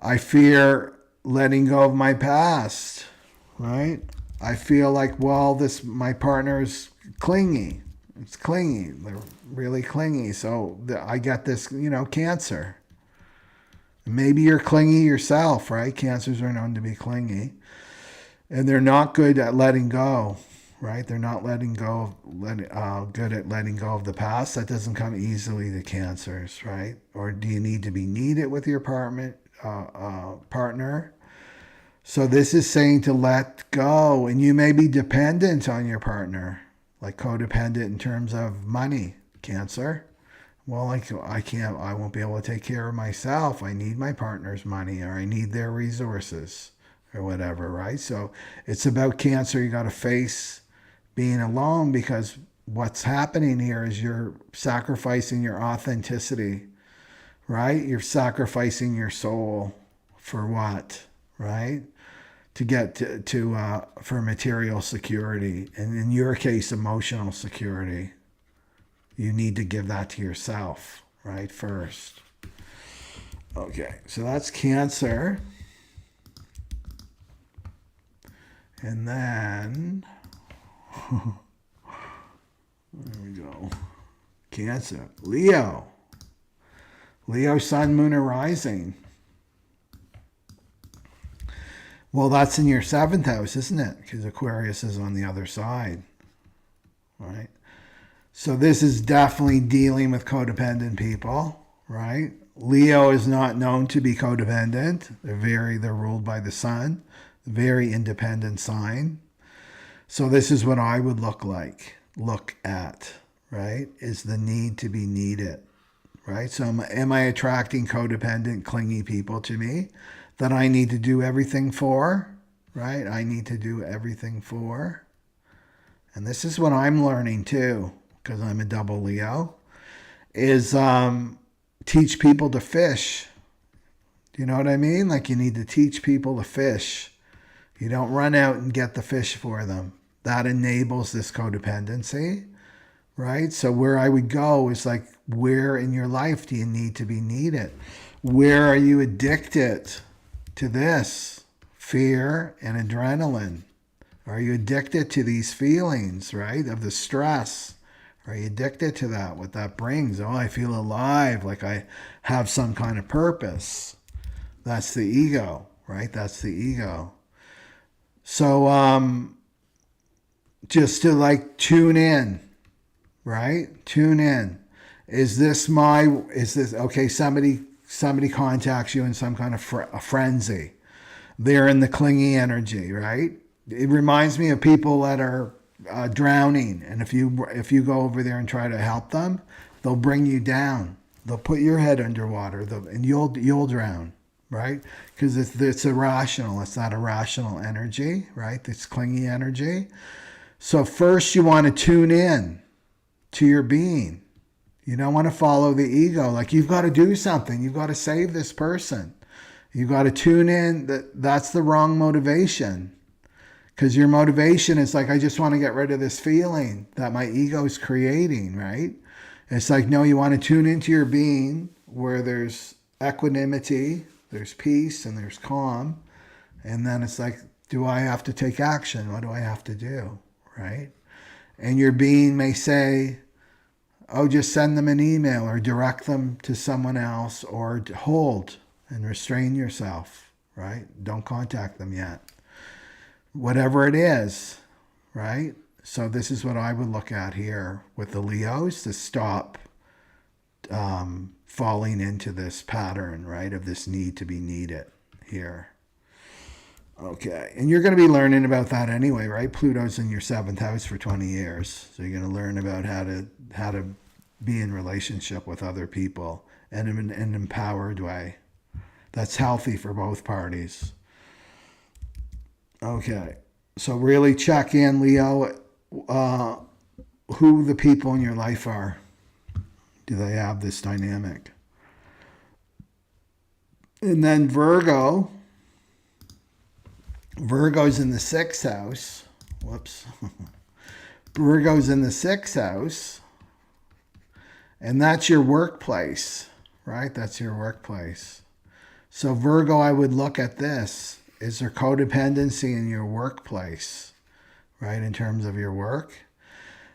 I fear letting go of my past. Right? I feel like, well, my partner is clingy. It's clingy. They're really clingy. So I get this, Cancer. Maybe you're clingy yourself, right? Cancers are known to be clingy. And they're not good at letting go. Right? They're not good at letting go of the past. That doesn't come easily to Cancers, right? Or do you need to be needed with your partner? So this is saying to let go, and you may be dependent on your partner, like codependent in terms of money, Cancer. Well, I won't be able to take care of myself. I need my partner's money, or I need their resources, or whatever, right? So it's about Cancer. You got to face being alone because what's happening here is you're sacrificing your authenticity, right? You're sacrificing your soul for what, right? to get for material security, and in your case, emotional security. You need to give that to yourself, right, first. Okay, so that's Cancer. And then, there we go. Cancer. Leo. Leo, Sun, Moon, or Rising. Well, that's in your 7th house, isn't it? Because Aquarius is on the other side, right? So this is definitely dealing with codependent people, right? Leo is not known to be codependent. They're ruled by the sun, very independent sign. So this is what I would look at, right? Is the need to be needed, right? So am I attracting codependent, clingy people to me that I need to do everything for, right? I need to do everything for. And this is what I'm learning too, because I'm a double Leo, is teach people to fish. Do you know what I mean? Like, you need to teach people to fish. You don't run out and get the fish for them. That enables this codependency, right? So where I would go is like, where in your life do you need to be needed? Where are you addicted to this? Fear and adrenaline. Are you addicted to these feelings, right? Of the stress. Are you addicted to that? What that brings? Oh, I feel alive, like I have some kind of purpose. That's the ego, right? That's the ego. So just to like tune in, right? Tune in. Is this okay? Somebody contacts you in some kind of a frenzy. They're in the clingy energy, right? It reminds me of people that are drowning, and if you go over there and try to help them, they'll bring you down. They'll put your head underwater, and you'll drown, right? Because it's irrational. It's not a rational energy, right? It's clingy energy. So first, you want to tune in to your being. You don't want to follow the ego. Like, you've got to do something. You've got to save this person. You've got to tune in. That's the wrong motivation. Because your motivation is like, I just want to get rid of this feeling that my ego is creating, right? It's like, no, you want to tune into your being where there's equanimity, there's peace, and there's calm. And then it's like, do I have to take action? What do I have to do, right? And your being may say, oh, just send them an email or direct them to someone else, or hold and restrain yourself, right? Don't contact them yet. Whatever it is, right? So this is what I would look at here with the Leos, to stop falling into this pattern, right, of this need to be needed here. Okay, and you're going to be learning about that anyway, right? Pluto's in your 7th house for 20 years. So you're going to learn about how to be in relationship with other people and in an empowered way. That's healthy for both parties. Okay, so really check in, Leo, who the people in your life are. Do they have this dynamic? And then Virgo's in the 6th house. Whoops. Virgo's in the 6th house. And that's your workplace, right? That's your workplace. So Virgo, I would look at this. Is there codependency in your workplace, right, in terms of your work?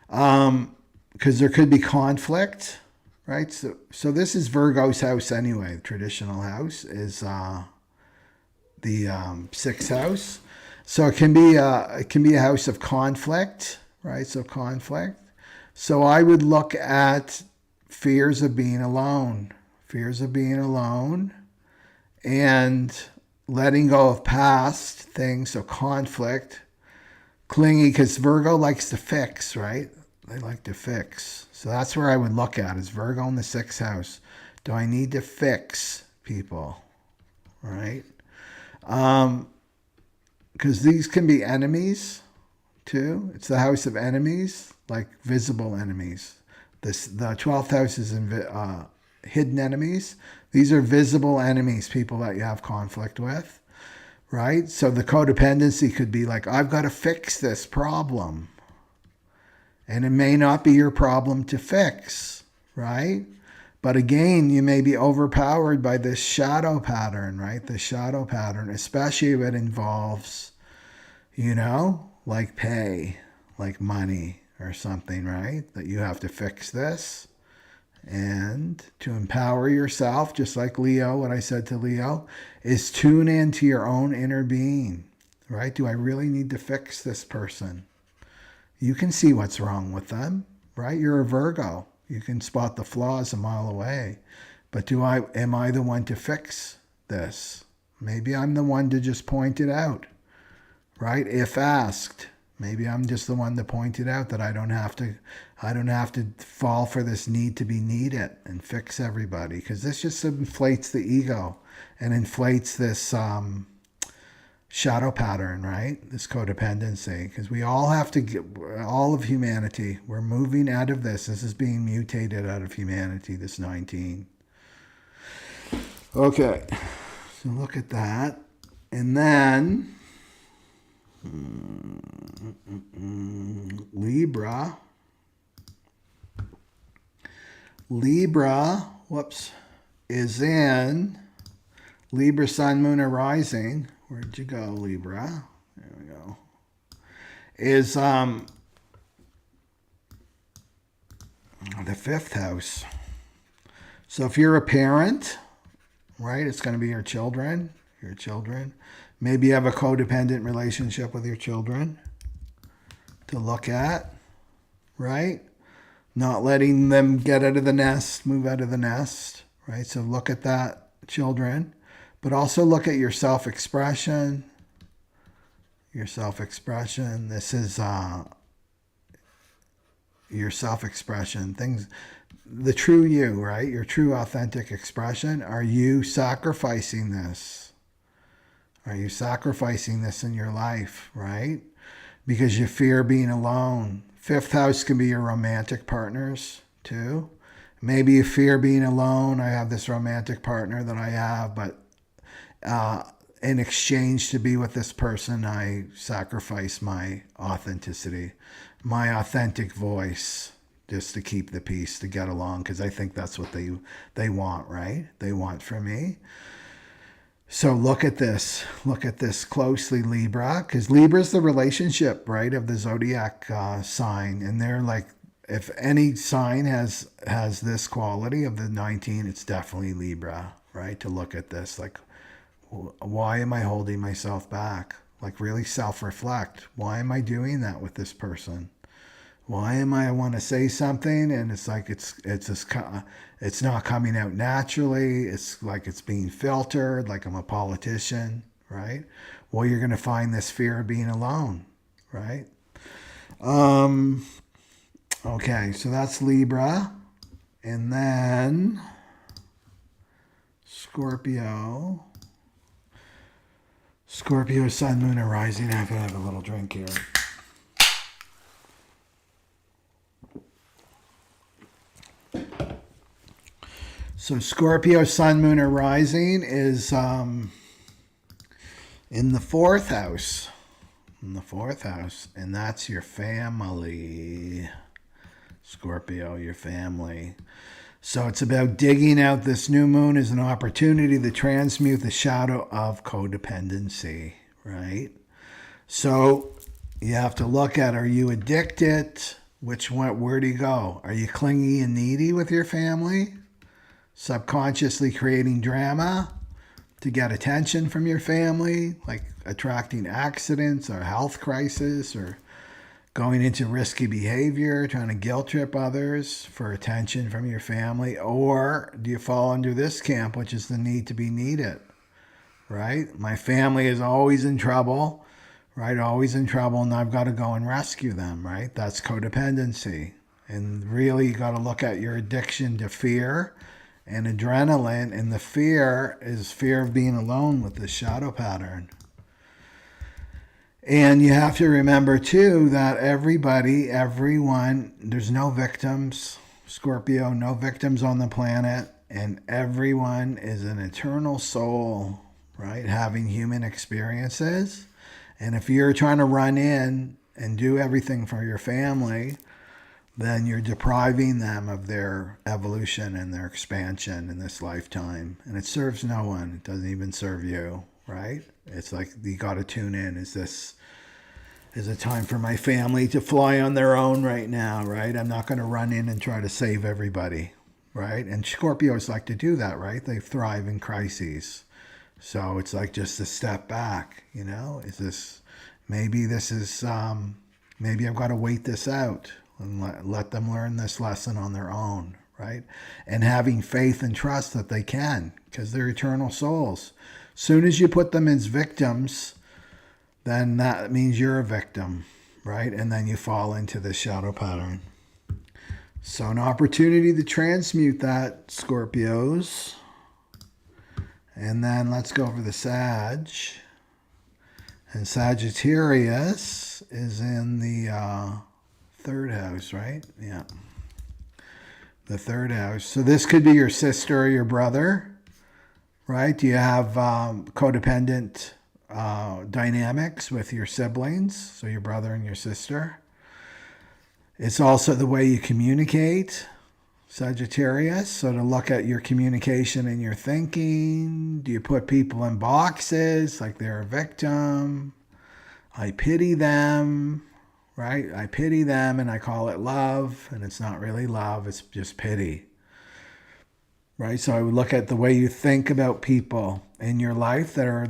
Because there could be conflict, right? So this is Virgo's house anyway. The traditional house is the 6th house. So it can be a house of conflict, right? So conflict. So I would look at fears of being alone, and letting go of past things. So conflict, clingy, because Virgo likes to fix, right? They like to fix. So that's where I would look at, is Virgo in the 6th house. Do I need to fix people, right? Because these can be enemies too. It's the house of enemies, like visible enemies. The 12th house is hidden enemies. These are visible enemies, people that you have conflict with. right? So the codependency could be like, I've got to fix this problem. And it may not be your problem to fix, right? But again, you may be overpowered by this shadow pattern, right? The shadow pattern, especially if it involves, like pay, like money or something, right? That you have to fix this. And to empower yourself, just like Leo, what I said to Leo, is tune into your own inner being, right? Do I really need to fix this person? You can see what's wrong with them, right? You're a Virgo. You can spot the flaws a mile away. But am I the one to fix this? Maybe I'm the one to just point it out, right? If asked, maybe I'm just the one to point it out, that I don't have to fall for this need to be needed and fix everybody, because this just inflates the ego and inflates this shadow pattern, right? This codependency, because we all have to get, all of humanity, we're moving out of this. This is being mutated out of humanity, this 19. Okay, so look at that. And then Libra, is in Libra, Sun, Moon, or Rising. Where'd you go, Libra? There we go. Is the 5th house. So if you're a parent, right, it's going to be your children. Maybe you have a codependent relationship with your children to look at, right? Not letting them get out of the nest, move out of the nest, right? So look at that, children. But also look at your self-expression. This is your self-expression. Things, the true you, right? Your true authentic expression. Are you sacrificing this? Are you sacrificing this in your life, right? Because you fear being alone. 5th house can be your romantic partners too. Maybe you fear being alone. I have this romantic partner that I have, but in exchange to be with this person, I sacrifice my authenticity, my authentic voice, just to keep the peace, to get along, because I think that's what they want, right? They want from me. So look at this closely, Libra, because Libra is the relationship, right, of the zodiac sign. And they're like, if any sign has this quality of the 19, it's definitely Libra, right? To look at this, like, why am I holding myself back? Like, really self-reflect. Why am I doing that with this person? Why am I want to say something and it's like it's not coming out naturally. It's like it's being filtered, like I'm a politician, right? Well, you're going to find this fear of being alone, right? Okay, so that's Libra. And then Scorpio, Sun, Moon, and Rising. I'm going to have a little drink here. So Scorpio, Sun, Moon, or Rising is in the 4th house. And that's your family. Scorpio, your family. So it's about digging out. This new moon is an opportunity to transmute the shadow of codependency, right? So you have to look at, are you addicted? Where do you go? Are you clingy and needy with your family? Subconsciously creating drama to get attention from your family, like attracting accidents or health crisis, or going into risky behavior, trying to guilt trip others for attention from your family? Or do you fall under this camp, which is the need to be needed, right? My family is always in trouble, right? Always in trouble, and I've got to go and rescue them, right? That's codependency. And really, you got to look at your addiction to fear and adrenaline, and the fear is fear of being alone with the shadow pattern. And you have to remember too that everyone, there's no victims, Scorpio, no victims on the planet, and everyone is an eternal soul right? Having human experiences. And if you're trying to run in and do everything for your family, then you're depriving them of their evolution and their expansion in this lifetime. And it serves no one. It doesn't even serve you, right? It's like you got to tune in. Is it time for my family to fly on their own right now, right? I'm not going to run in and try to save everybody, right? And Scorpios like to do that, right? They thrive in crises. So it's like just a step back, you know? Maybe I've got to wait this out and let them learn this lesson on their own, right? And having faith and trust that they can, because they're eternal souls. Soon as you put them as victims, then that means you're a victim, right? And then you fall into the shadow pattern. So an opportunity to transmute that, Scorpios. And then let's go over the Sag. And Sagittarius is in the third house, right? Yeah. The third house. So this could be your sister or your brother, right? Do you have codependent dynamics with your siblings? So your brother and your sister. It's also the way you communicate, Sagittarius. So to look at your communication and your thinking. Do you put people in boxes like they're a victim? I pity them, right? I pity them and I call it love, and it's not really love, it's just pity, right? So I would look at the way you think about people in your life that are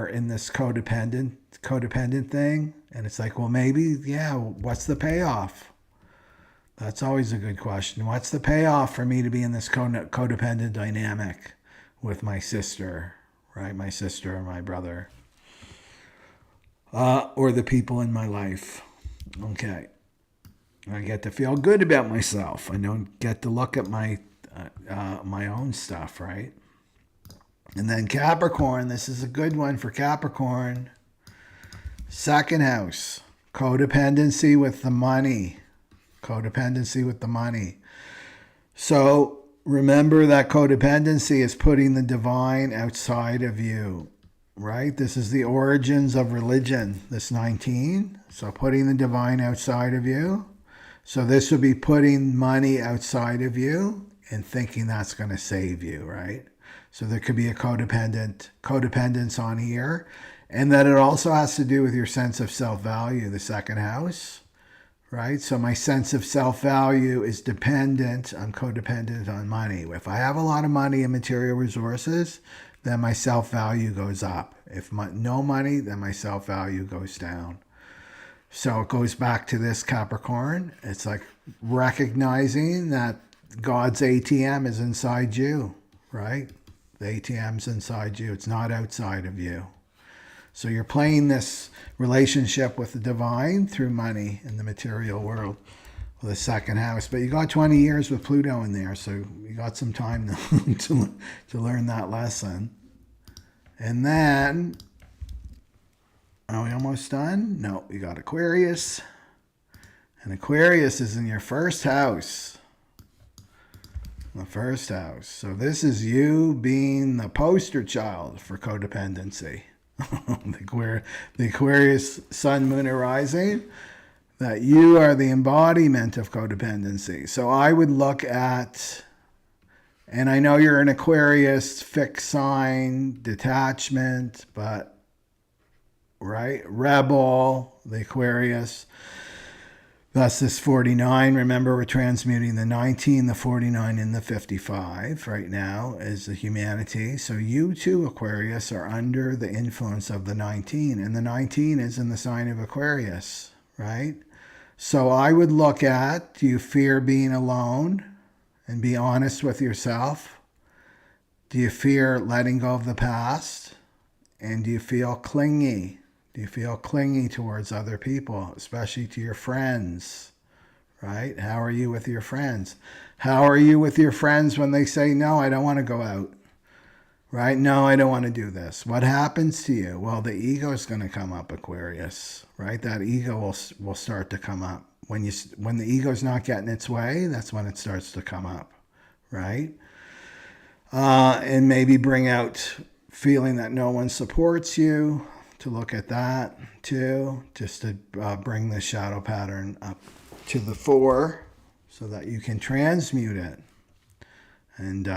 in this codependent thing, and it's like, well, maybe, yeah, what's the payoff? That's always a good question. What's the payoff for me to be in this codependent dynamic with my sister, right? My sister or my brother, or the people in my life. Okay. I get to feel good about myself. I don't get to look at my own stuff, right? And then Capricorn, this is a good one for Capricorn. Second house, codependency with the money. Codependency with the money. So remember that codependency is putting the divine outside of you, right? This is the origins of religion, this 19. So putting the divine outside of you. So this would be putting money outside of you and thinking that's going to save you, right? So there could be a codependence on here. And that it also has to do with your sense of self-value, the second house, right? So my sense of self-value is dependent, I'm codependent on money. If I have a lot of money and material resources, then my self-value goes up. If no money, then my self-value goes down. So it goes back to this Capricorn. It's like recognizing that God's ATM is inside you, right? The ATM's inside you. It's not outside of you. So you're playing this relationship with the divine through money in the material world, with the second house. But you got 20 years with Pluto in there, so you got some time to learn that lesson. And then, are we almost done? No, we got Aquarius. And Aquarius is in your first house. The first house. So this is you being the poster child for codependency. The Aquarius sun, moon, and rising, that you are the embodiment of codependency. So I would look at, and I know you're an Aquarius, fixed sign, detachment, but, right, rebel, the Aquarius. Thus this 49, remember we're transmuting the 19, the 49, and the 55 right now as the humanity. So you too, Aquarius, are under the influence of the 19. And the 19 is in the sign of Aquarius, right? So I would look at, do you fear being alone? And be honest with yourself. Do you fear letting go of the past? And do you feel clingy? Do you feel clingy towards other people, especially to your friends, right? How are you with your friends? How are you with your friends when they say, no, I don't want to go out, right? No, I don't want to do this. What happens to you? Well, the ego is going to come up, Aquarius, right? That ego will start to come up. When the ego's not getting its way, that's when it starts to come up, right? And maybe bring out feeling that no one supports you, to look at that too, just to bring the shadow pattern up to the fore so that you can transmute it and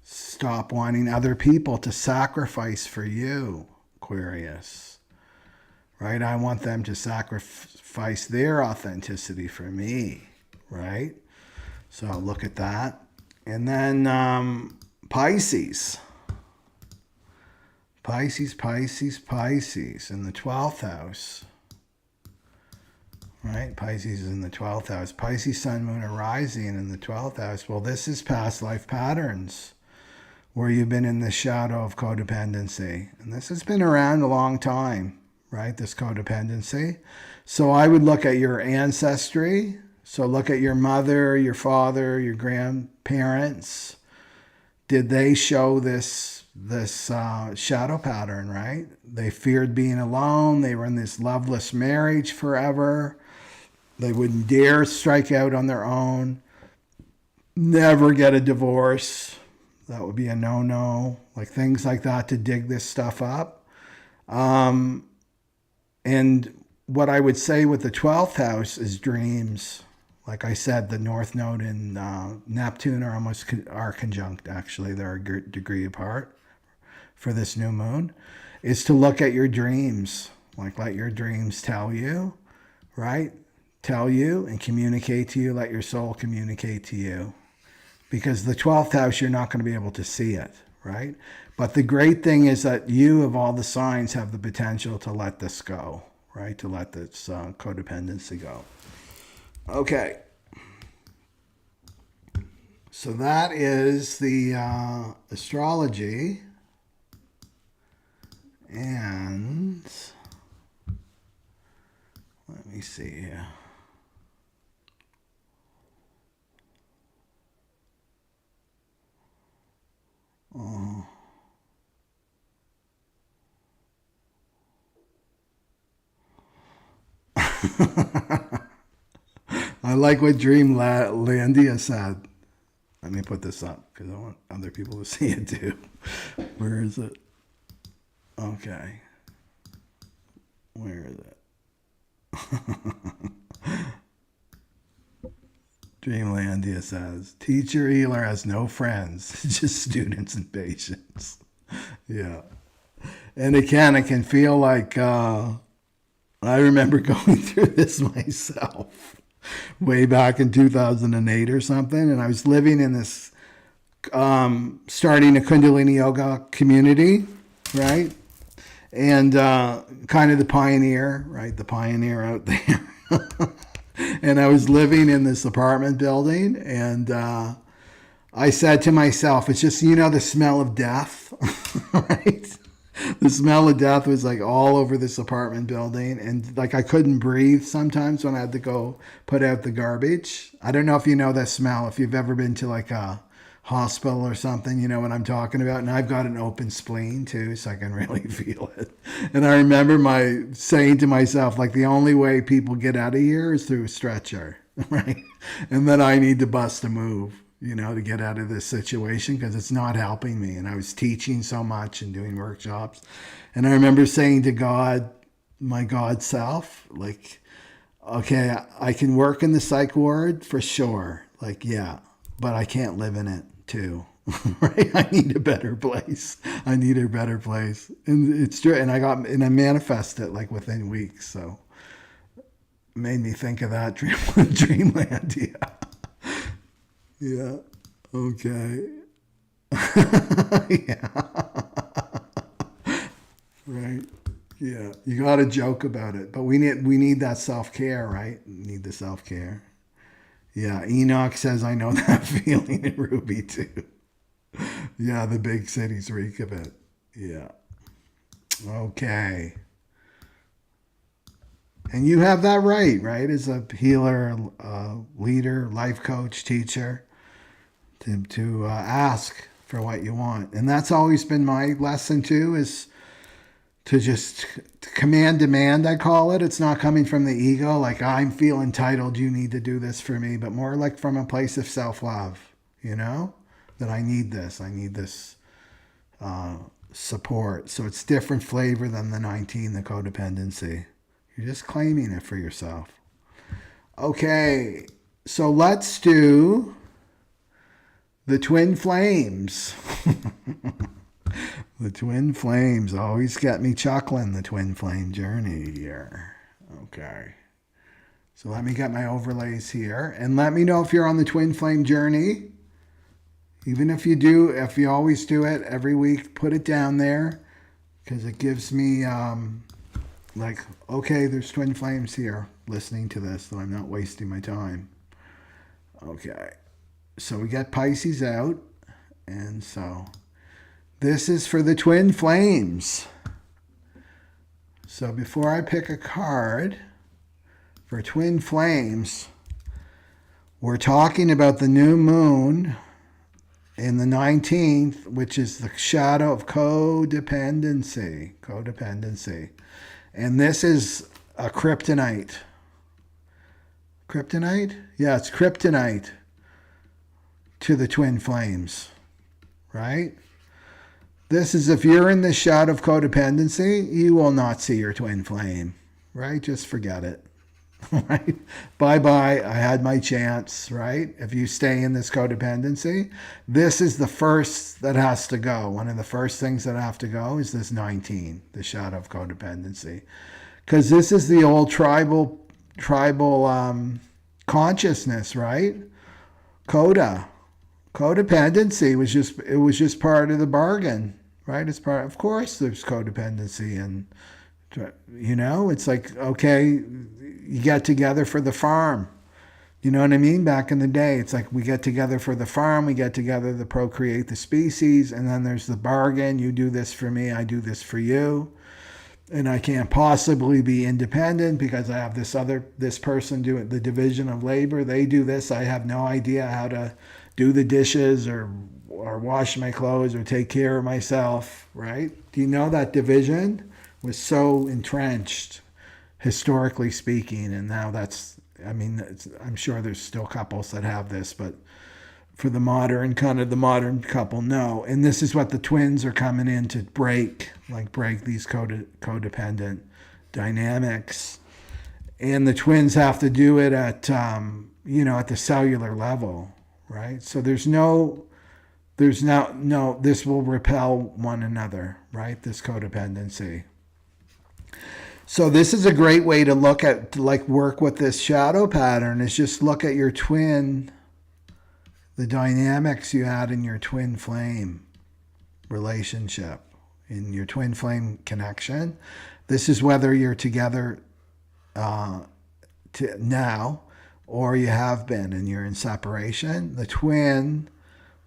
stop wanting other people to sacrifice for you, Aquarius. Right? I want them to sacrifice their authenticity for me, right? So look at that. And then Pisces. Pisces in the 12th house. Right? Pisces is in the 12th house. Pisces, sun, moon, or rising in the 12th house. Well, this is past life patterns where you've been in the shadow of codependency. And this has been around a long time, right? This codependency. So I would look at your ancestry. So look at your mother, your father, your grandparents. Did they show this shadow pattern, right? They feared being alone. They were in this loveless marriage forever. They wouldn't dare strike out on their own. Never get a divorce. That would be a no-no. Like things like that, to dig this stuff up. And what I would say with the 12th house is dreams. Like I said, the North Node and Neptune are conjunct, actually. They're a degree apart for this new moon, is to look at your dreams. Like let your dreams tell you, right? Tell you and communicate to you. Let your soul communicate to you. Because the 12th house, you're not going to be able to see it, right? But the great thing is that you, of all the signs, have the potential to let this go, right? To let this codependency go. Okay. So that is the astrology. And let me see here. Oh. I like what Dreamlandia said. Let me put this up because I want other people to see it too. Where is it? Okay. Where is it? Dreamlandia says, teacher healer has no friends, just students and patients. Yeah. And it can feel like, I remember going through this myself way back in 2008 or something. And I was living in this, starting a Kundalini yoga community, right? And kind of the pioneer, right? The pioneer out there. And I was living in this apartment building, and I said to myself, it's just, the smell of death, right? The smell of death was like all over this apartment building, and like I couldn't breathe sometimes when I had to go put out the garbage. I don't know if you know that smell, if you've ever been to like a hospital or something, you know what I'm talking about. And I've got an open spleen too, so I can really feel it. And I remember saying to myself, like, the only way people get out of here is through a stretcher, right? And then I need to bust a move, to get out of this situation because it's not helping me. And I was teaching so much and doing workshops. And I remember saying to God, my God self, like, okay, I can work in the psych ward for sure. Like, yeah, but I can't live in it too, right? I need a better place. I need a better place. And it's true. And I manifested it like within weeks. So it made me think of that dreamland. Yeah. Okay. Yeah. Right. Yeah. You got to joke about it, but we need that self-care, right? We need the self-care. Yeah, Enoch says, I know that feeling in Ruby too. Yeah, the big cities reek of it. Yeah. Okay. And you have that right? As a healer, leader, life coach, teacher, to ask for what you want. And that's always been my lesson too, is to just command demand, I call it. It's not coming from the ego, like I feel entitled, you need to do this for me, but more like from a place of self-love, that I need this support. So it's different flavor than the 19, the codependency. You're just claiming it for yourself. Okay, so let's do the twin flames. The twin flames always get me chuckling, the twin flame journey here. Okay. So let me get my overlays here. And let me know if you're on the twin flame journey. Even if you do, if you always do it every week, put it down there. Because it gives me, like, okay, there's twin flames here listening to this, so I'm not wasting my time. Okay. So we got Pisces out. And so this is for the twin flames. So before I pick a card for twin flames, we're talking about the new moon in the 19th, which is the shadow of codependency. Codependency. And this is a kryptonite. Kryptonite? Yeah, it's kryptonite to the twin flames. Right? This is if you're in the shadow of codependency, you will not see your twin flame. Right? Just forget it. Right? Bye-bye. I had my chance, right? If you stay in this codependency, this is the first that has to go. One of the first things that have to go is this 19, the shadow of codependency. Because this is the old tribal consciousness, right? Codependency was just part of the bargain, right? It's part, of course, there's codependency, and it's like, okay, you get together for the farm. You know what I mean? Back in the day, it's like we get together for the farm, we get together to procreate the species, and then there's the bargain. You do this for me, I do this for you. And I can't possibly be independent because I have this person doing the division of labor. They do this. I have no idea how to do the dishes or wash my clothes or take care of myself, right? Do you know that division was so entrenched, historically speaking, and now I'm sure there's still couples that have this, but for the modern couple, no. And this is what the twins are coming in to break these codependent dynamics. And the twins have to do it at the cellular level, right? So this will repel one another, right? This codependency. So this is a great way to work with this shadow pattern, is just look at your twin, the dynamics you had in your twin flame relationship, in your twin flame connection. This is whether you're together now or you have been and you're in separation. The twin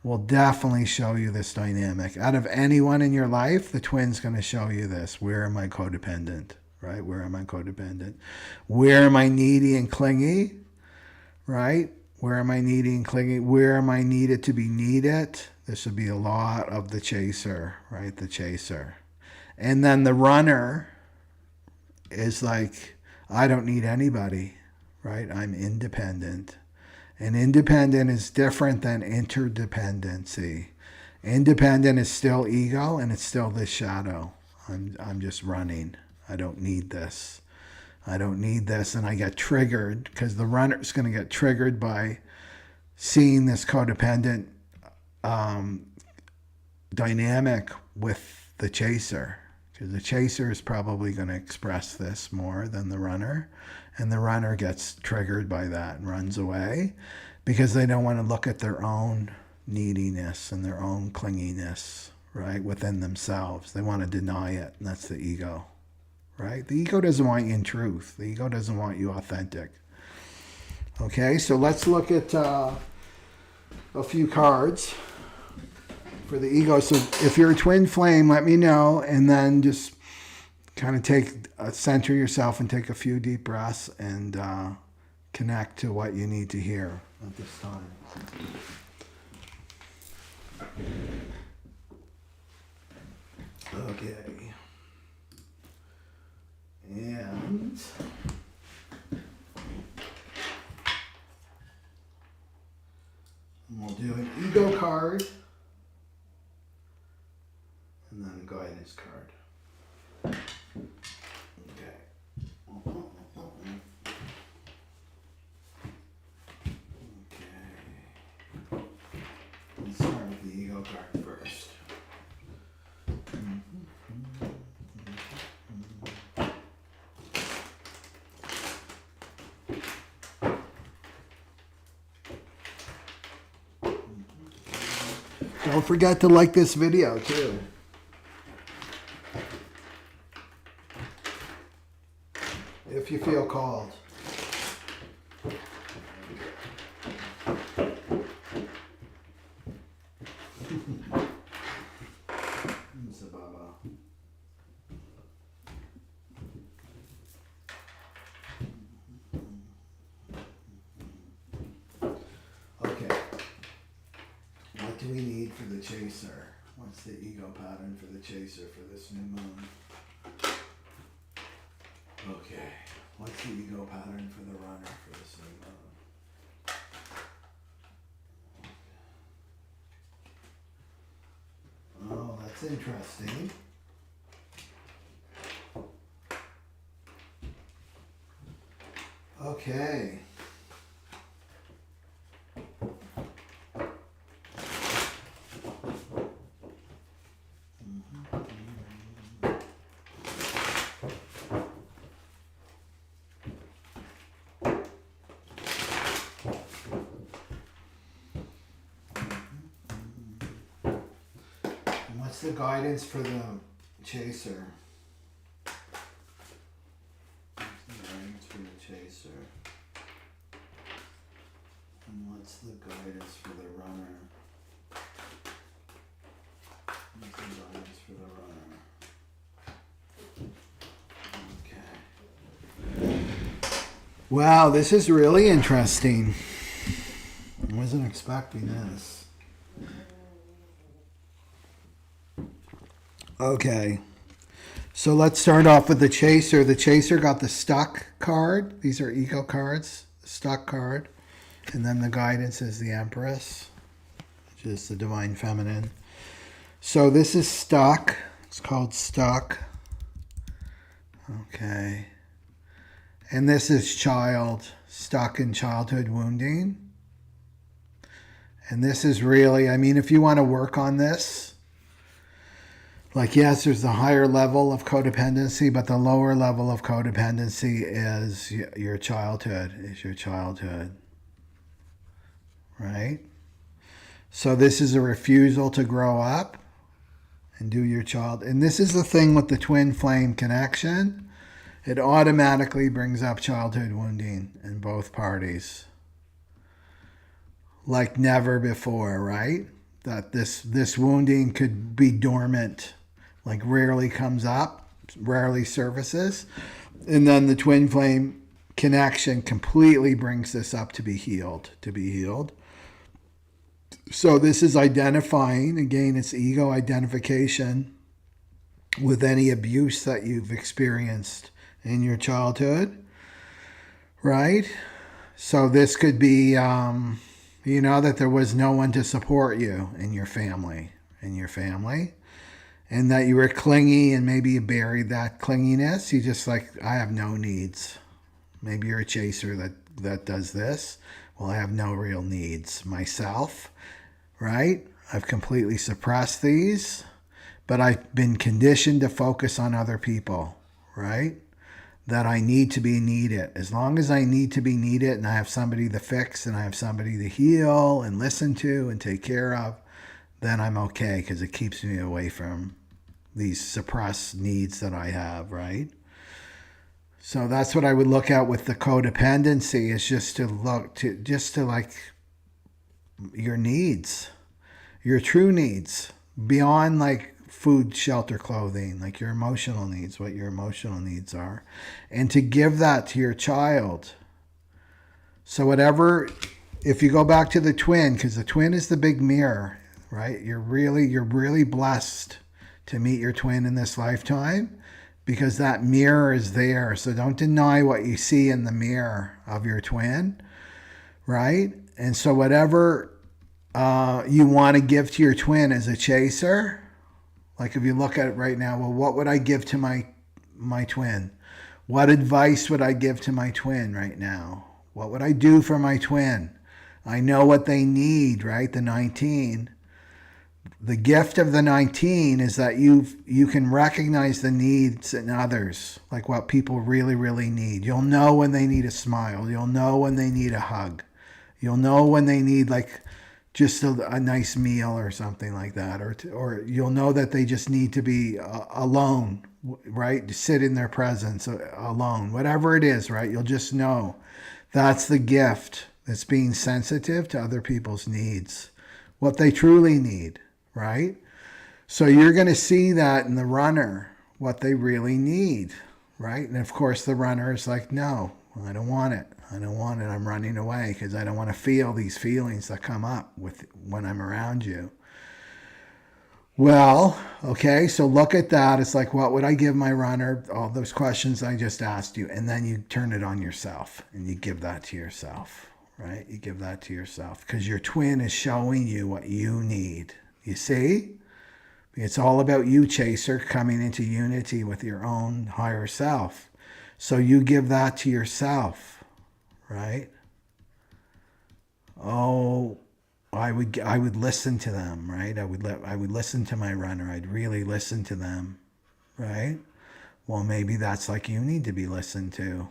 will definitely show you this dynamic. Out of anyone in your life, the twin's going to show you this. Where am I codependent? Right? Where am I codependent? Where am I needy and clingy? Right? Where am I needy and clingy? Where am I needed to be needed? This would be a lot of the chaser, right? The chaser. And then the runner is like, I don't need anybody, right? I'm independent. And independent is different than interdependency. Independent is still ego, and it's still this shadow. I'm just running. I don't need this. I don't need this, and I get triggered because the runner's going to get triggered by seeing this codependent dynamic with the chaser. Because the chaser is probably going to express this more than the runner, and the runner gets triggered by that and runs away because they don't want to look at their own neediness and their own clinginess, right, within themselves. They want to deny it, and that's the ego. Right? The ego doesn't want you in truth. The ego doesn't want you authentic. Okay, so let's look at a few cards for the ego. So if you're a twin flame, let me know, and then just kind of center yourself and take a few deep breaths and connect to what you need to hear at this time. Okay. And we'll do an ego card. And then go ahead card first. Don't forget to like this video too. If you feel called. What do we need for the chaser? What's the ego pattern for the chaser for this new moon? Okay. What's the ego pattern for the runner for this new moon? Oh, that's interesting. Okay. What's the guidance for the chaser? What's the guidance for the chaser? And what's the guidance for the runner? What's the guidance for the runner? Okay. Wow, this is really interesting. I wasn't expecting this. Okay, so let's start off with the chaser. The chaser got the stuck card. These are ego cards, stuck card. And then the guidance is the Empress, which is the Divine Feminine. So this is stuck. It's called stuck. Okay. And this is child, stuck in childhood wounding. And this is really, I mean, if you want to work on this, like, yes, there's a higher level of codependency, but the lower level of codependency is your childhood, right? So this is a refusal to grow up and do your child. And this is the thing with the twin flame connection. It automatically brings up childhood wounding in both parties. Like never before, right? That this wounding could be dormant, like rarely comes up, rarely surfaces. And then the twin flame connection completely brings this up to be healed, So this is identifying, again, it's ego identification with any abuse that you've experienced in your childhood, right? So this could be, that there was no one to support you in your family, and that you were clingy and maybe you buried that clinginess. You just like, I have no needs. Maybe you're a chaser that does this. Well, I have no real needs myself, right? I've completely suppressed these, but I've been conditioned to focus on other people, right? That I need to be needed. As long as I need to be needed and I have somebody to fix and I have somebody to heal and listen to and take care of, then I'm okay, because it keeps me away from these suppressed needs that I have, right? So that's what I would look at with the codependency, is just to like your needs, your true needs, beyond like food, shelter, clothing, like your emotional needs, what your emotional needs are, and to give that to your child. So whatever, if you go back to the twin, because the twin is the big mirror, right? You're really blessed to meet your twin in this lifetime, because that mirror is there. So don't deny what you see in the mirror of your twin, right? And so whatever you want to give to your twin as a chaser, like if you look at it right now, well, what would I give to my twin? What advice would I give to my twin right now? What would I do for my twin? I know what they need, right? The 19. the gift of the 19 is that you can recognize the needs in others, like what people really, really need. You'll know when they need a smile. You'll know when they need a hug. You'll know when they need like just a nice meal or something like that. Or you'll know that they just need to be alone, right? To sit in their presence alone, whatever it is, right? You'll just know. That's the gift. It's being sensitive to other people's needs, what they truly need, right? So you're going to see that in the runner, what they really need, right? And of course, the runner is like, no, I don't want it. I don't want it. I'm running away because I don't want to feel these feelings that come up when I'm around you. Well, okay, so look at that. It's like, what would I give my runner? All those questions I just asked you. And then you turn it on yourself and you give that to yourself, right? You give that to yourself because your twin is showing you what you need. You see? It's all about you, chaser, coming into unity with your own higher self. So you give that to yourself, right? Oh, I would listen to them, right? I would listen to my runner. I'd really listen to them, right? Well, maybe that's like you need to be listened to.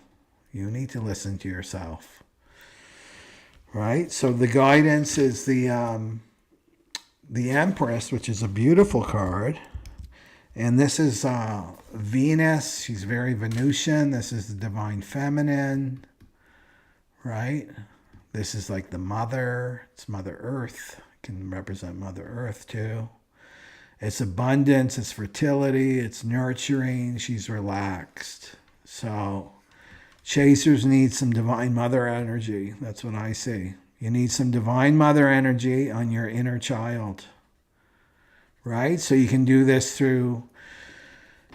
You need to listen to yourself, right? So the guidance is the Empress, which is a beautiful card, and this is Venus. She's very Venusian. This is the divine feminine, right? This is like the mother. It's Mother Earth. It can represent Mother Earth too. It's abundance. It's fertility. It's nurturing. She's relaxed. So chasers need some divine mother energy. That's what I see. You need some divine mother energy on your inner child, right? So you can do this through,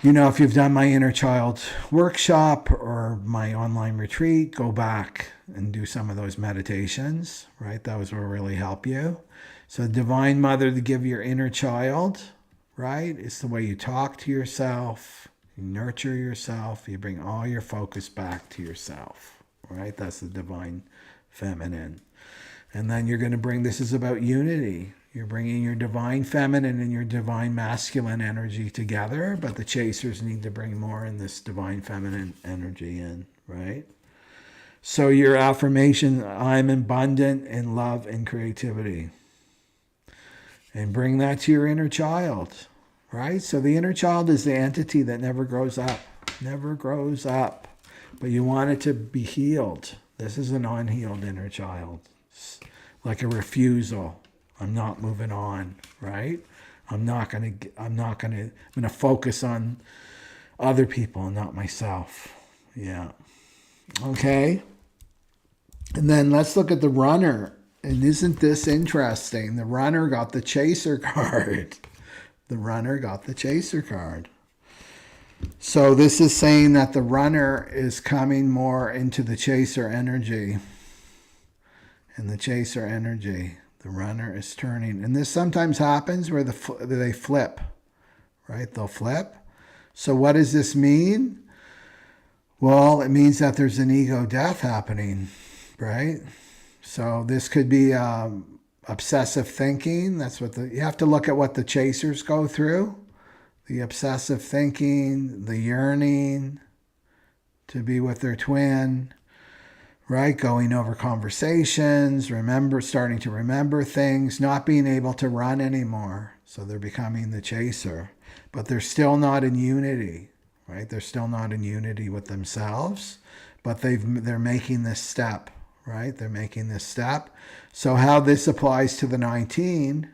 if you've done my inner child workshop or my online retreat, go back and do some of those meditations, right? Those will really help you. So divine mother to give your inner child, right? It's the way you talk to yourself, you nurture yourself, you bring all your focus back to yourself, right? That's the divine feminine. And then you're going to bring, this is about unity. You're bringing your divine feminine and your divine masculine energy together, but the chasers need to bring more in this divine feminine energy in, right? So your affirmation, I'm abundant in love and creativity. And bring that to your inner child, right? So the inner child is the entity that never grows up, but you want it to be healed. This is an unhealed inner child. It's like a refusal. I'm not moving on, right? I'm going to focus on other people and not myself. Yeah. Okay. And then let's look at the runner. And isn't this interesting? The runner got the chaser card. The runner got the chaser card. So this is saying that the runner is coming more into the chaser energy. And the chaser energy. The runner is turning. And this sometimes happens where they flip, right? They'll flip. So what does this mean? Well, it means that there's an ego death happening, right? So this could be obsessive thinking. That's what you have to look at what the chasers go through. The obsessive thinking, the yearning to be with their twin, right? Going over conversations, starting to remember things, not being able to run anymore. So they're becoming the chaser, but they're still not in unity, right? They're still not in unity with themselves, but they're making this step, right? They're making this step. So how this applies to the 19,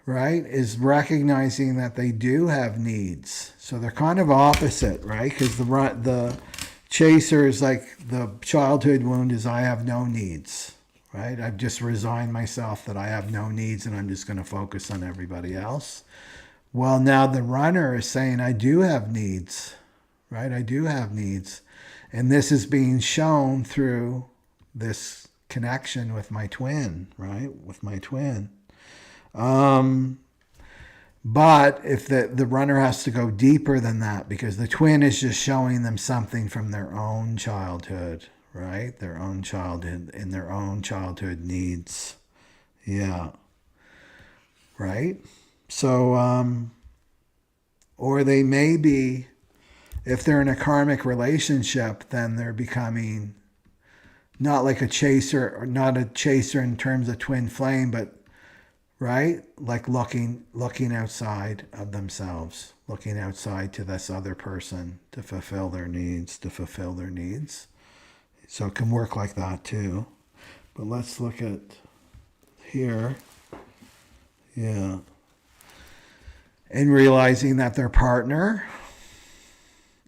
right, is recognizing that they do have needs. So they're kind of opposite, right? Because the chaser is like the childhood wound is I have no needs, right? I've just resigned myself that I have no needs and I'm just going to focus on everybody else. Well, now the runner is saying I do have needs, right? I do have needs. And this is being shown through this connection with my twin, right? With my twin. But if the runner has to go deeper than that, because the twin is just showing them something from their own childhood, right? Their own childhood and their own childhood needs. Yeah. right? So, or they may be, if they're in a karmic relationship, then they're becoming not like a chaser, or not a chaser in terms of twin flame, but right, like looking outside of themselves, looking outside to this other person to fulfill their needs, So it can work like that too. But let's look at here. Yeah. And realizing that their partner.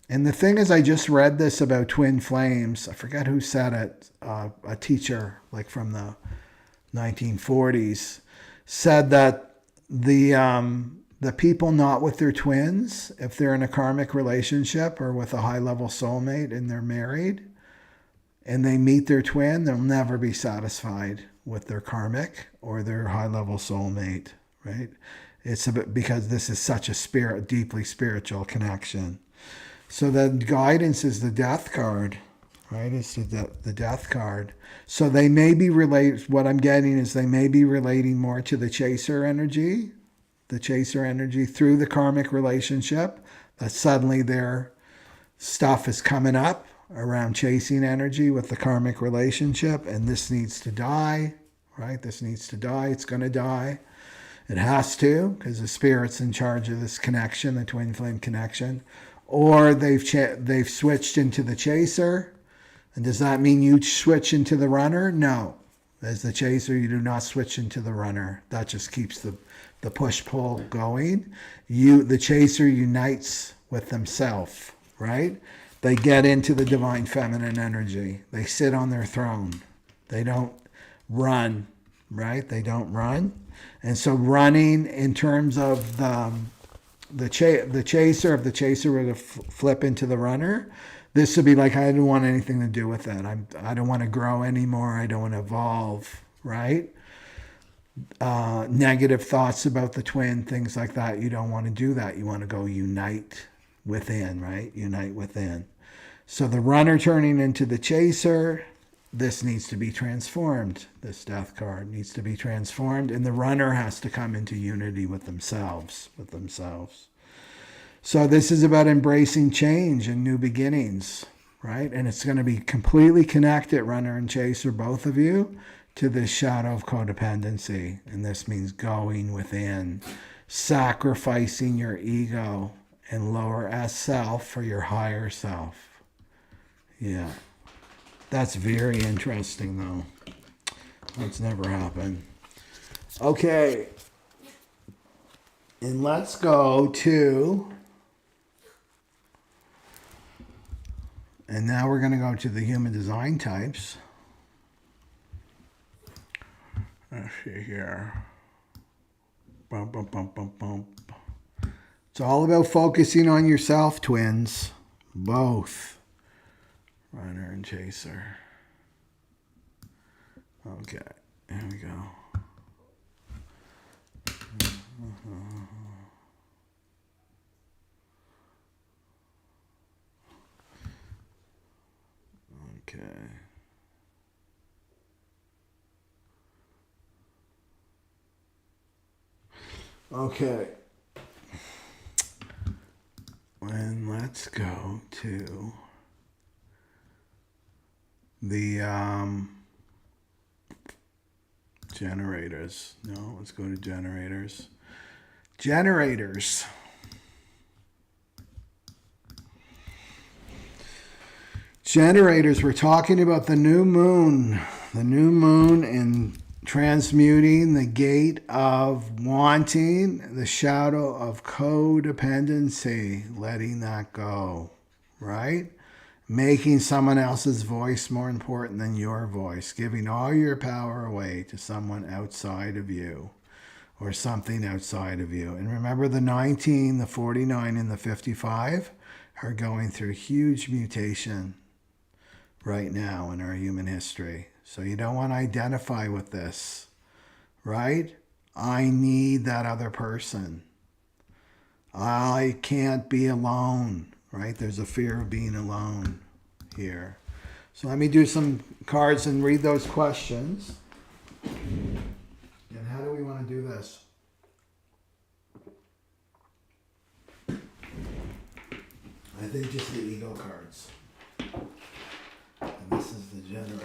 And the thing is, I just read this about twin flames. I forget who said it. A teacher, like from the 1940s, said that the people not with their twins, if they're in a karmic relationship or with a high-level soulmate and they're married, and they meet their twin, they'll never be satisfied with their karmic or their high-level soulmate, right? It's because this is such a deeply spiritual connection. So the guidance is the death card, right? It's the death card. So they may be what I'm getting is they may be relating more to the chaser energy through the karmic relationship, that suddenly their stuff is coming up around chasing energy with the karmic relationship, and this needs to die, right? This needs to die. It's going to die. It has to, because the spirit's in charge of this connection, the twin flame connection. Or they've switched into the chaser. And does that mean you switch into the runner? No. As the chaser, you do not switch into the runner. That just keeps the push-pull going. The chaser unites with themselves, right? They get into the divine feminine energy. They sit on their throne. They don't run, right? They don't run. And so running in terms of the chaser, if the chaser were to flip into the runner, this would be like, I don't want anything to do with that. I don't want to grow anymore. I don't want to evolve, right? Negative thoughts about the twin, things like that. You don't want to do that. You want to go unite within, right? Unite within. So the runner turning into the chaser, this needs to be transformed. This death card needs to be transformed, and the runner has to come into unity with themselves. So this is about embracing change and new beginnings, right? And it's going to be completely connected, runner and chaser, both of you, to this shadow of codependency. And this means going within, sacrificing your ego and lower S self for your higher self. Yeah. That's very interesting, though. That's never happened. Okay. And let's go to... And now we're going to go to the human design types. Let's see here. Bum, bum, bum, bum, bum. It's all about focusing on yourself, twins. Both. Runner and chaser. Okay, here we go. Okay. Okay. And let's go to the generators. No, let's go to generators. Generators. Generators, we're talking about the new moon and transmuting the gate of wanting, the shadow of codependency, letting that go, right? Making someone else's voice more important than your voice, giving all your power away to someone outside of you or something outside of you. And remember, the 19, the 49, and the 55 are going through huge mutation right now in our human history. So you don't want to identify with this, right? I need that other person. I can't be alone, right? There's a fear of being alone here. So let me do some cards and read those questions. And how do we want to do this? I think just the ego cards. And this is the generator.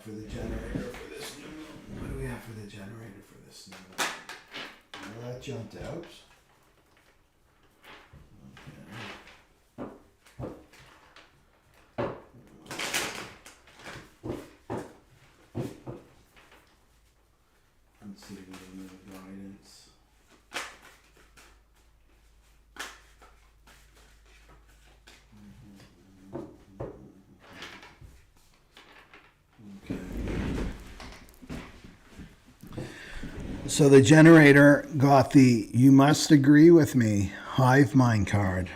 For the generator for this new moon. What do we have for the generator for this new moon? Well, that jumped out. Okay. Let's see if we can get the guidance. So the generator got the "you must agree with me" hive mind card.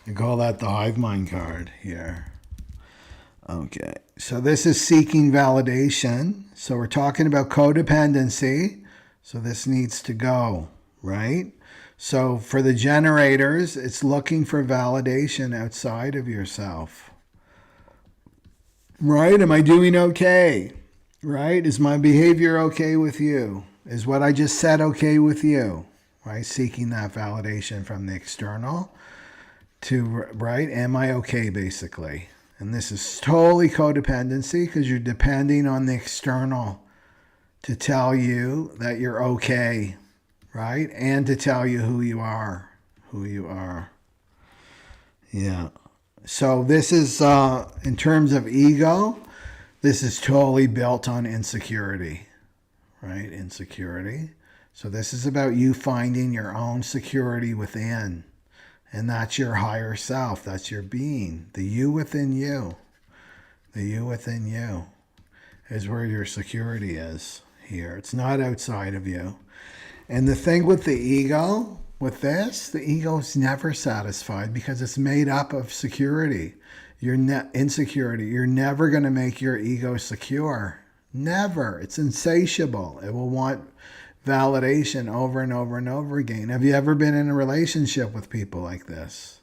I call that the hive mind card here. Okay, so this is seeking validation. So we're talking about codependency. So this needs to go, right? So for the generators, it's looking for validation outside of yourself. Right? Am I doing okay? Right? Is my behavior okay with you? Is what I just said okay with you? Right? Seeking that validation from the external to, right? Am I okay, basically? And this is totally codependency because you're depending on the external to tell you that you're okay, right? And to tell you who you are. Yeah. So this is, in terms of ego, this is totally built on insecurity, right? Insecurity. So this is about you finding your own security within. And that's your higher self. That's your being. The you within you. The you within you is where your security is here. It's not outside of you. And the thing with the ego, with this, the ego is never satisfied because it's made up of security. Insecurity. You're never going to make your ego secure. Never. It's insatiable. It will want validation over and over and over again. Have you ever been in a relationship with people like this?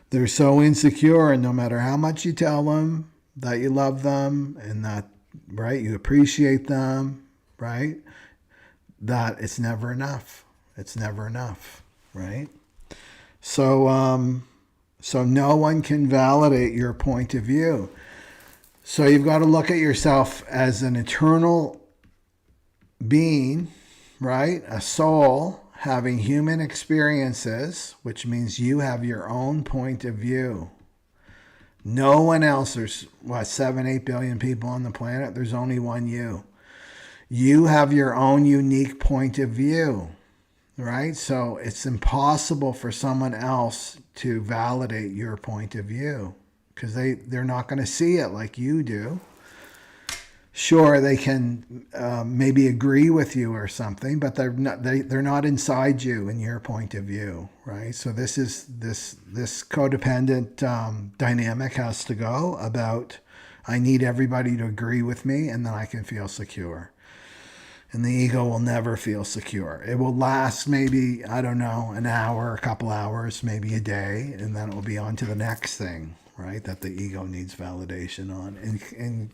They're so insecure, and no matter how much you tell them that you love them and that, right, you appreciate them, right, that it's never enough. It's never enough, right? So no one can validate your point of view. So you've got to look at yourself as an eternal being, right? A soul having human experiences, which means you have your own point of view. No one else. There's, 7-8 billion people on the planet. There's only one you. You have your own unique point of view, right? So it's impossible for someone else to validate your point of view because they're not going to see it like you do. Sure, they can maybe agree with you or something, but they're not inside you in your point of view, right? So this codependent dynamic has to go about, I need everybody to agree with me and then I can feel secure. And the ego will never feel secure. It will last maybe, I don't know, an hour, a couple hours, maybe a day, and then it will be on to the next thing, right? That the ego needs validation on. And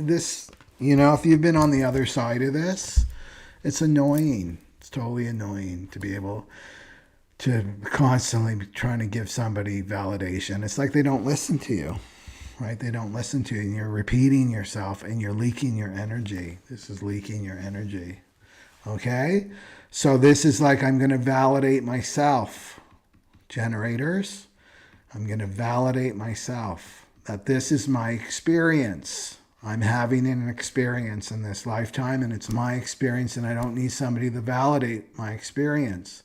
this, if you've been on the other side of this, it's annoying. It's totally annoying to be able to constantly be trying to give somebody validation. It's like they don't listen to you, right? They don't listen to you, and you're repeating yourself and you're leaking your energy. This is leaking your energy. Okay? So this is like, I'm going to validate myself. Generators, I'm going to validate myself that this is my experience. I'm having an experience in this lifetime, and it's my experience, and I don't need somebody to validate my experience.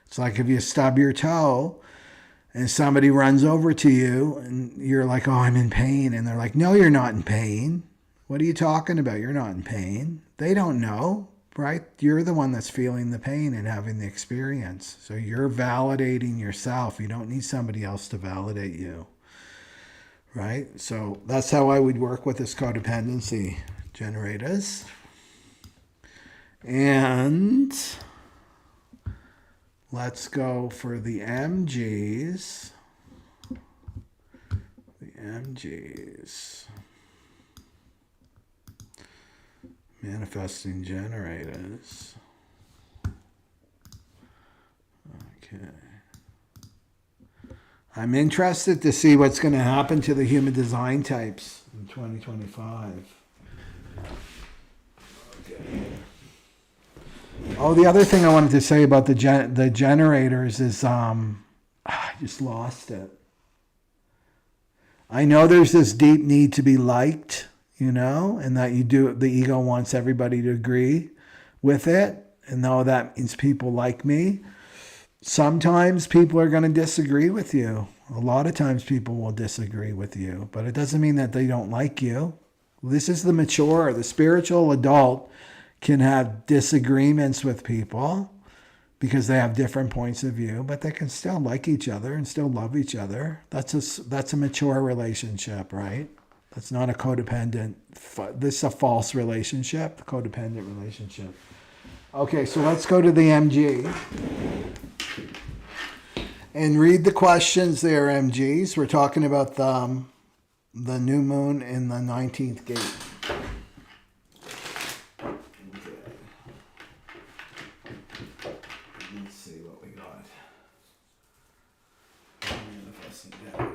It's like if you stub your toe and somebody runs over to you and you're like, oh, I'm in pain. And they're like, no, you're not in pain. What are you talking about? You're not in pain. They don't know, right? You're the one that's feeling the pain and having the experience. So you're validating yourself. You don't need somebody else to validate you, right? So that's how I would work with this codependency generators. And let's go for the MGs. The MGs. Manifesting generators. Okay. I'm interested to see what's going to happen to the human design types in 2025. Okay. Oh, the other thing I wanted to say about the generators is I just lost it. I know there's this deep need to be liked, you know, and that the ego wants everybody to agree with it. And though that means people like me, sometimes people are going to disagree with you. A lot of times people will disagree with you, but it doesn't mean that they don't like you. This is the spiritual adult can have disagreements with people because they have different points of view, but they can still like each other and still love each other. That's a mature relationship, right? That's not a codependent. This is a false relationship, a codependent relationship. Okay, so let's go to the MG. And read the questions there, MGs. We're talking about the new moon in the 19th gate. Okay. Let's see what we got. Manifesting generator.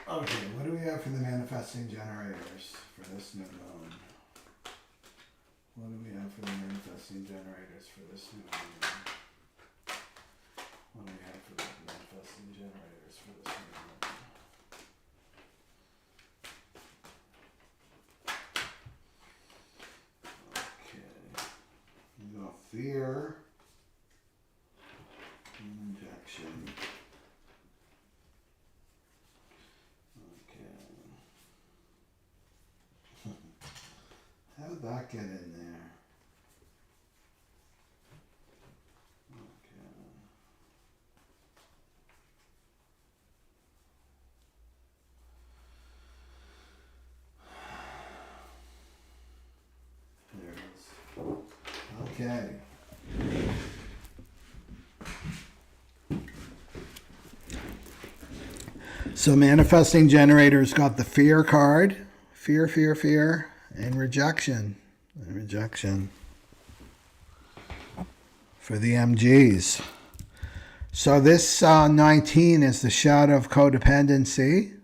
Okay, what do we have for the manifesting generators for this new moon? What do we have for the manifesting generators for this new moon? What do we have for the manifesting generators for this new moon? Okay, we got fear and rejection. How did that get in there? Okay. There it is. Okay. So manifesting generators got the fear card. Fear, fear, fear. And rejection. And rejection. For the MGs. So this 19 is the shadow of codependency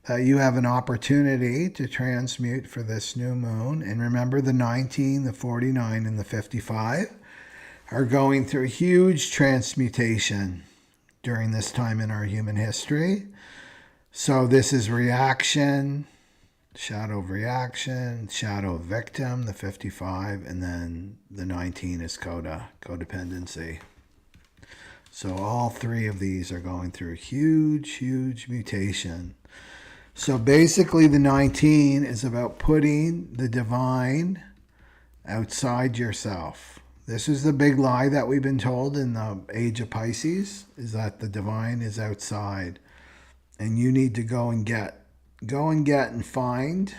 that you have an opportunity to transmute for this new moon. And remember, the 19, the 49, and the 55 are going through huge transmutation during this time in our human history. So this is reaction, shadow of reaction, shadow of victim, the 55, and then the 19 is codependency. So all three of these are going through huge, huge mutation. So basically the 19 is about putting the divine outside yourself. This is the big lie that we've been told in the age of Pisces, is that the divine is outside. And you need to go and get and find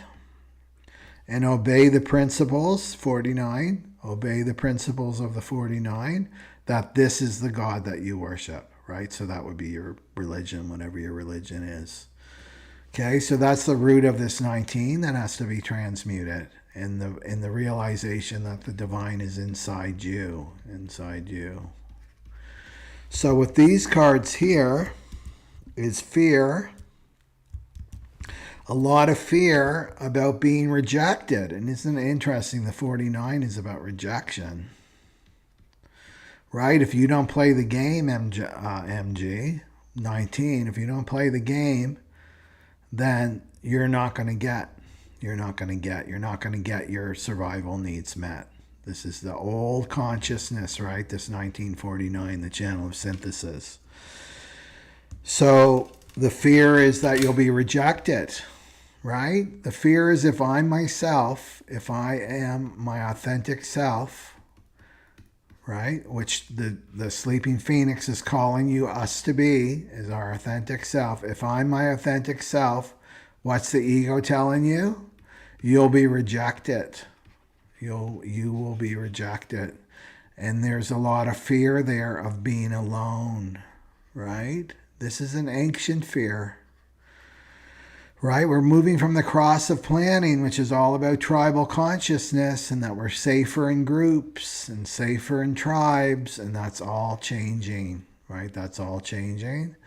and obey the principles, 49, obey the principles of the 49, that this is the God that you worship, right? So that would be your religion, whatever your religion is. Okay, so that's the root of this 19 that has to be transmuted in the realization that the divine is inside you, So with these cards here is fear. A lot of fear about being rejected. And isn't it interesting? The 49 is about rejection. Right? If you don't play the game, MG, 19, if you don't play the game, then you're not going to get your survival needs met. This is the old consciousness, right? This 1949, the channel of synthesis. So the fear is that you'll be rejected, right? The fear is if I'm myself, if I am my authentic self, right? Which the sleeping phoenix is calling us to be, is our authentic self. If I'm my authentic self, what's the ego telling you? You'll be rejected. You will be rejected. And there's a lot of fear there of being alone, right? This is an ancient fear, right? We're moving from the cross of planning, which is all about tribal consciousness, and that we're safer in groups and safer in tribes, and that's all changing, right? That's all changing.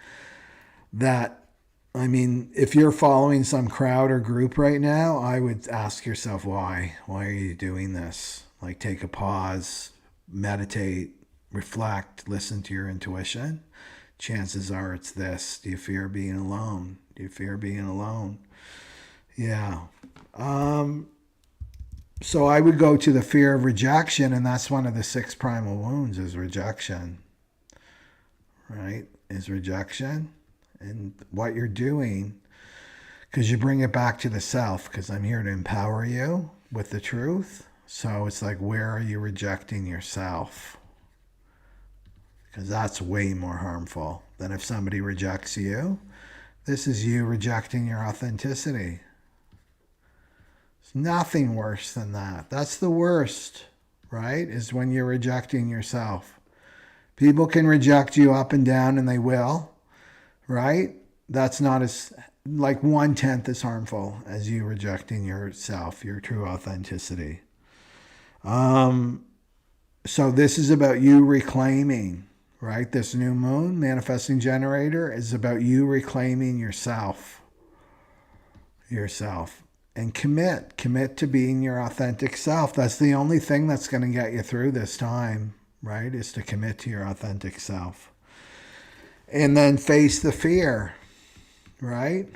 I mean, if you're following some crowd or group right now, I would ask yourself, why? Why are you doing this? Like, take a pause, meditate, reflect, listen to your intuition. Chances are it's this. Do you fear being alone? Do you fear being alone? Yeah. So I would go to the fear of rejection, and that's one of the 6 primal wounds is rejection, right? Is rejection. And what you're doing, because you bring it back to the self, because I'm here to empower you with the truth. So it's like, where are you rejecting yourself? Because that's way more harmful than if somebody rejects you. This is you rejecting your authenticity. It's nothing worse than that. That's the worst, right? Is when you're rejecting yourself. People can reject you up and down, and they will. Right? That's not as, like 1/10 as harmful as you rejecting yourself, your true authenticity. So this is about you reclaiming, right? This new moon, manifesting generator, is about you reclaiming yourself. And commit to being your authentic self. That's the only thing that's going to get you through this time, right? Is to commit to your authentic self. And then face the fear, right?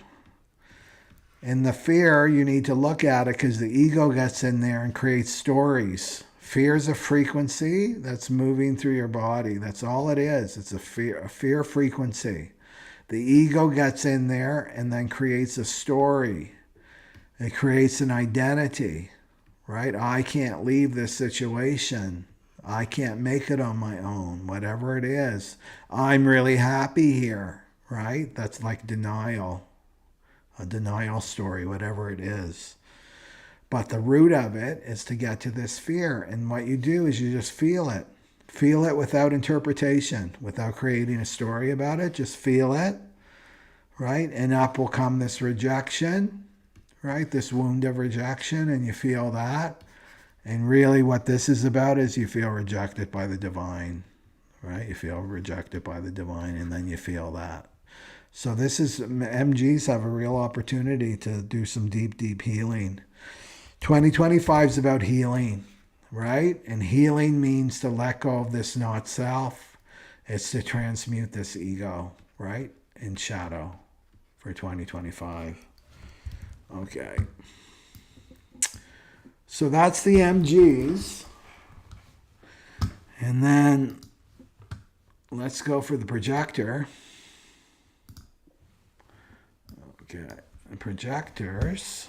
And the fear, you need to look at it because the ego gets in there and creates stories. Fear is a frequency that's moving through your body. That's all it is. It's a fear frequency. The ego gets in there and then creates a story. It creates an identity, right? I can't leave this situation. I can't make it on my own, whatever it is. I'm really happy here, right? That's like denial, a denial story, whatever it is. But the root of it is to get to this fear. And what you do is you just feel it. Feel it without interpretation, without creating a story about it. Just feel it, right? And up will come this rejection, right? This wound of rejection, and you feel that. And really what this is about is you feel rejected by the divine, right? You feel rejected by the divine, and then you feel that. So this is, MGs have a real opportunity to do some deep, deep healing. 2025 is about healing, right? And healing means to let go of this not self. It's to transmute this ego, right? In shadow for 2025. Okay. So that's the MGs. And then let's go for the projector. Okay, the projectors.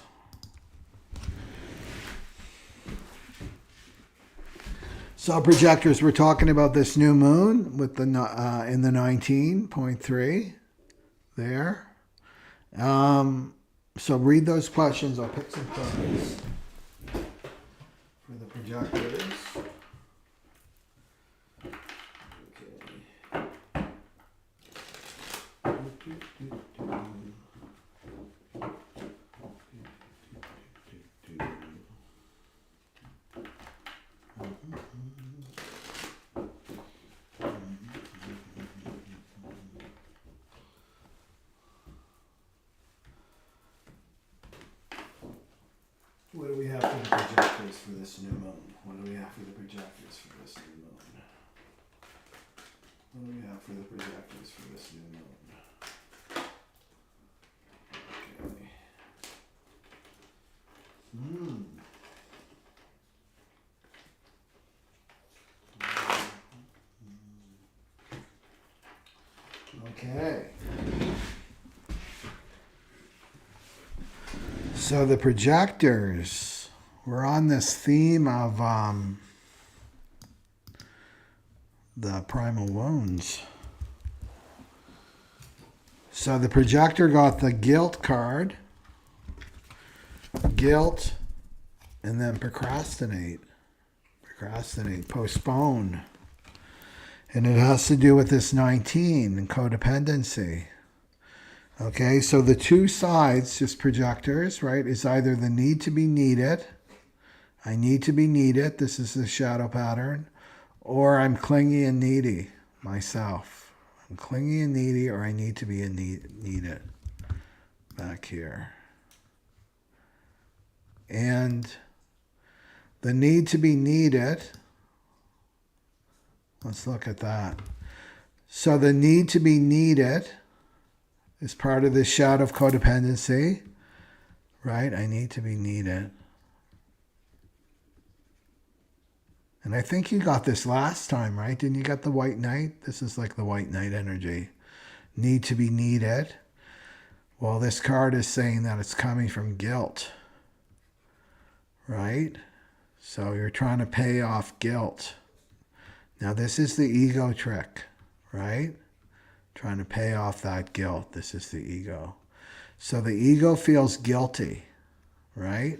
So projectors, we're talking about this new moon with the in the 19.3 there. So read those questions. I'll pick some cards for the projectors. What do we have for the projectors for this new moon? What do we have for the projectors for this new moon? What do we have for the projectors for this new moon? Okay. Okay. So the projectors, we're on this theme of the primal wounds. So the projector got the guilt card, guilt, and then procrastinate, postpone. And it has to do with this 19 and codependency. Okay, so the two sides, just projectors, right, is either the need to be needed, I need to be needed, this is the shadow pattern, or I'm clingy and needy myself. I'm clingy and needy, or I need to be needed back here. And the need to be needed, let's look at that. So the need to be needed is part of this shadow of codependency, right? I need to be needed. And I think you got this last time, right? Didn't you get the white knight? This is like the white knight energy. Need to be needed. Well, this card is saying that it's coming from guilt, right? So you're trying to pay off guilt. Now, this is the ego trick, right? Trying to pay off that guilt. This is the ego. So the ego feels guilty, right?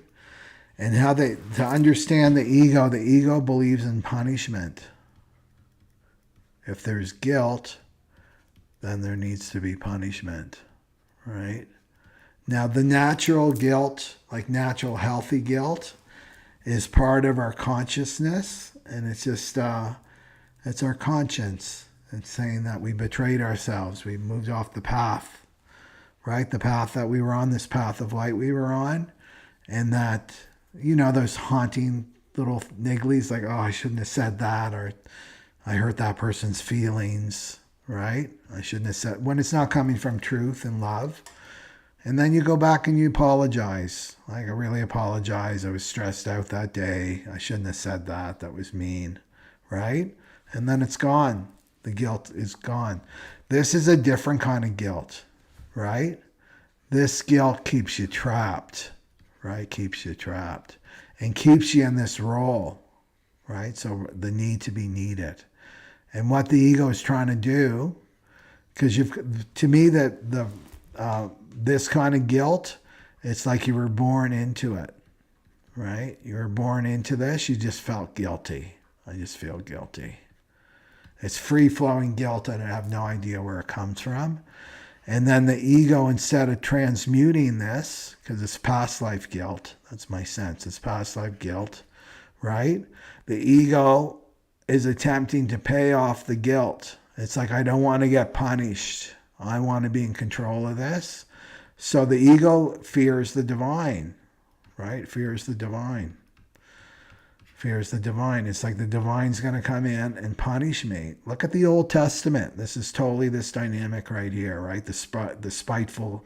And to understand the ego believes in punishment. If there's guilt, then there needs to be punishment, right? Now, the natural guilt, like natural healthy guilt, is part of our consciousness, and it's just, it's our conscience. It's saying that we betrayed ourselves. We moved off the path, right? The path that we were on, this path of light we were on. And that, you know, those haunting little nigglies like, oh, I shouldn't have said that, or I hurt that person's feelings, right? I shouldn't have said, when it's not coming from truth and love. And then you go back and you apologize. Like, I really apologize. I was stressed out that day. I shouldn't have said that. That was mean, right? And then it's gone. The guilt is gone. This is a different kind of guilt, right? This guilt keeps you trapped, right? Keeps you trapped and keeps you in this role, right? So the need to be needed. And what the ego is trying to do, because to me, this kind of guilt, it's like you were born into it, right? You were born into this. You just felt guilty. I just feel guilty. It's free-flowing guilt, and I have no idea where it comes from. And then the ego, instead of transmuting this, because it's past life guilt, that's my sense, it's past life guilt, right? The ego is attempting to pay off the guilt. It's like, I don't want to get punished. I want to be in control of this. So the ego fears the divine, right? Fears the divine. Fears the divine. It's like the divine's going to come in and punish me. Look at the Old Testament. This is totally this dynamic right here, right? The spiteful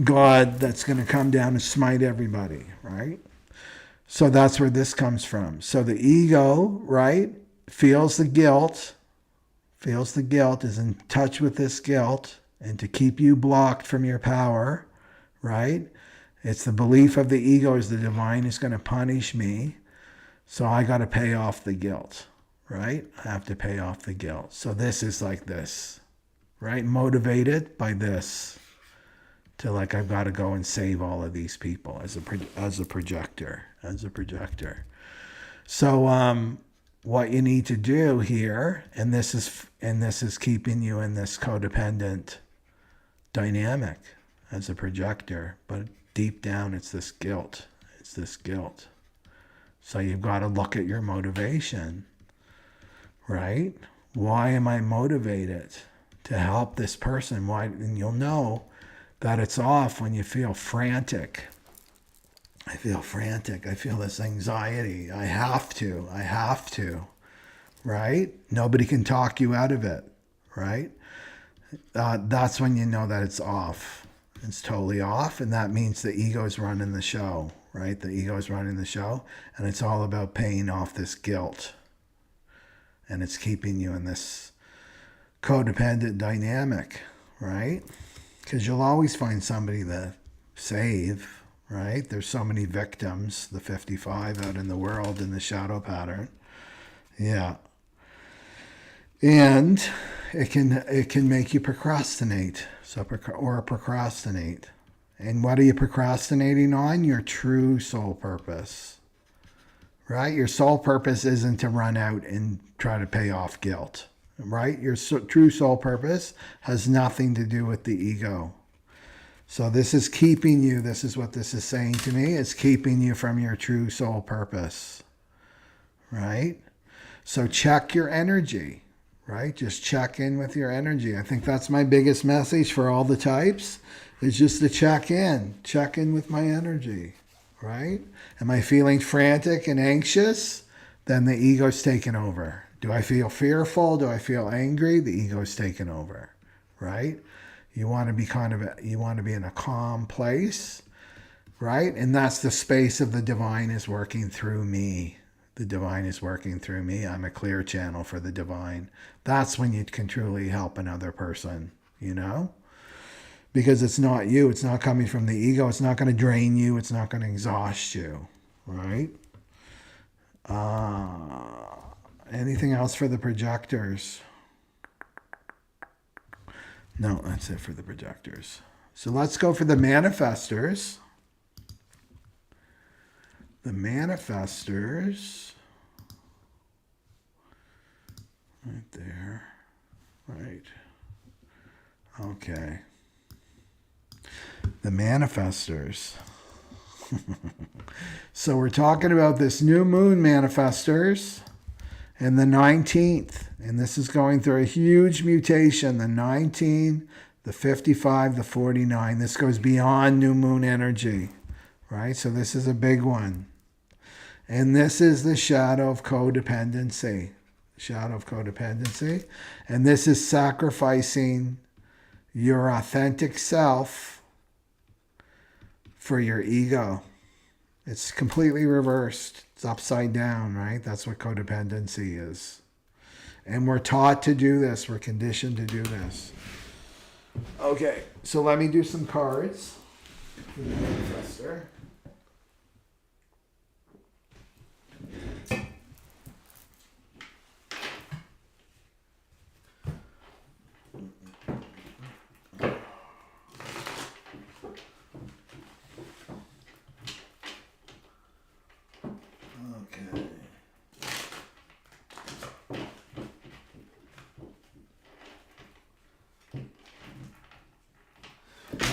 God that's going to come down and smite everybody, right? So that's where this comes from. So the ego, right, feels the guilt, is in touch with this guilt, and to keep you blocked from your power, right? It's the belief of the ego is the divine is going to punish me. So I got to pay off the guilt, right? I have to pay off the guilt. So this is like this, right? Motivated by this to like, I've got to go and save all of these people as a projector. So what you need to do here, and this is keeping you in this codependent dynamic as a projector, but deep down it's this guilt. So you've got to look at your motivation, right? Why am I motivated to help this person? Why? And you'll know that it's off when you feel frantic. I feel frantic. I feel this anxiety. I have to, right? Nobody can talk you out of it, right? That's when you know that it's off. It's totally off, and that means the ego's running the show, right? The ego is running the show, and it's all about paying off this guilt. And it's keeping you in this codependent dynamic, right? Because you'll always find somebody to save, right? There's so many victims, the 55 out in the world in the shadow pattern. Yeah. And it can make you procrastinate. Or procrastinate. And what are you procrastinating on? Your true soul purpose. Right? Your soul purpose isn't to run out and try to pay off guilt. Right? Your true soul purpose has nothing to do with the ego. So this is keeping you, this is what this is saying to me, it's keeping you from your true soul purpose. Right? So check your energy. Right? Just check in with your energy. I think that's my biggest message for all the types, is just to check in. Check in with my energy. Right? Am I feeling frantic and anxious? Then the ego's taken over. Do I feel fearful? Do I feel angry? The ego's taken over. Right? You want to be you want to be in a calm place. Right? And that's the space of the divine is working through me. The divine is working through me. I'm a clear channel for the divine. That's when you can truly help another person, you know? Because it's not you. It's not coming from the ego. It's not going to drain you. It's not going to exhaust you, right? Anything else for the projectors? No, that's it for the projectors. So let's go for the manifestors. The manifestors, right there, right, okay, the manifestors. So we're talking about this new moon manifestors and the 19th, and this is going through a huge mutation, the 19, the 55, the 49, this goes beyond new moon energy, right? So this is a big one. And this is the shadow of codependency. Shadow of codependency. And this is sacrificing your authentic self for your ego. It's completely reversed. It's upside down, right? That's what codependency is. And we're taught to do this. We're conditioned to do this. Okay, so let me do some cards for the manifestor.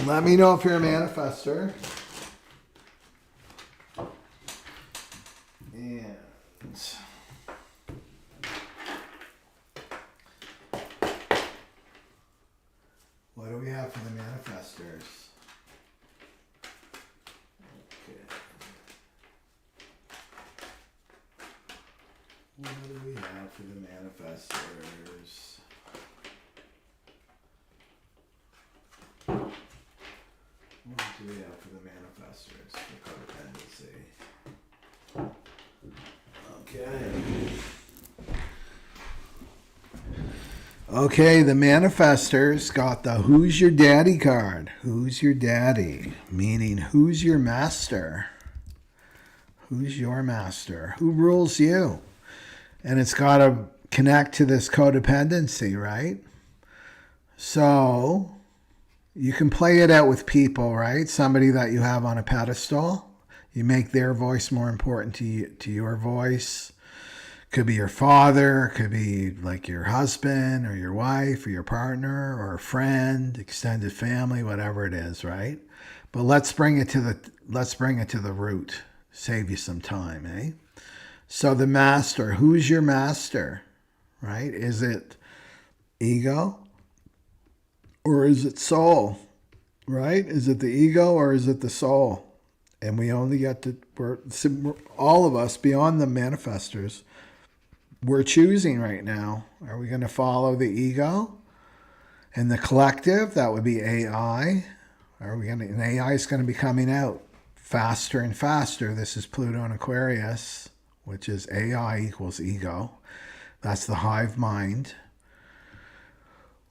Let me know if you're a manifestor. And what do we have for the manifestors? Okay. What do we have for the manifestors? What do we have for the manifestors for codependency? Okay. Okay, the manifestors got the Who's Your Daddy card. Who's your daddy? Meaning, who's your master? Who's your master? Who rules you? And it's got to connect to this codependency, right? So you can play it out with people, right? Somebody that you have on a pedestal. You make their voice more important to your voice. Could be your father, could be like your husband or your wife or your partner or a friend, extended family, whatever it is, right? But let's bring it to the root. Save you some time, eh? So the master, who's your master, right? Is it ego? Or is it soul, right? Is it the ego or is it the soul? And we only get to, all of us, beyond the manifestors, we're choosing right now. Are we going to follow the ego and the collective? That would be AI. And AI is going to be coming out faster and faster. This is Pluto and Aquarius, which is AI equals ego. That's the hive mind.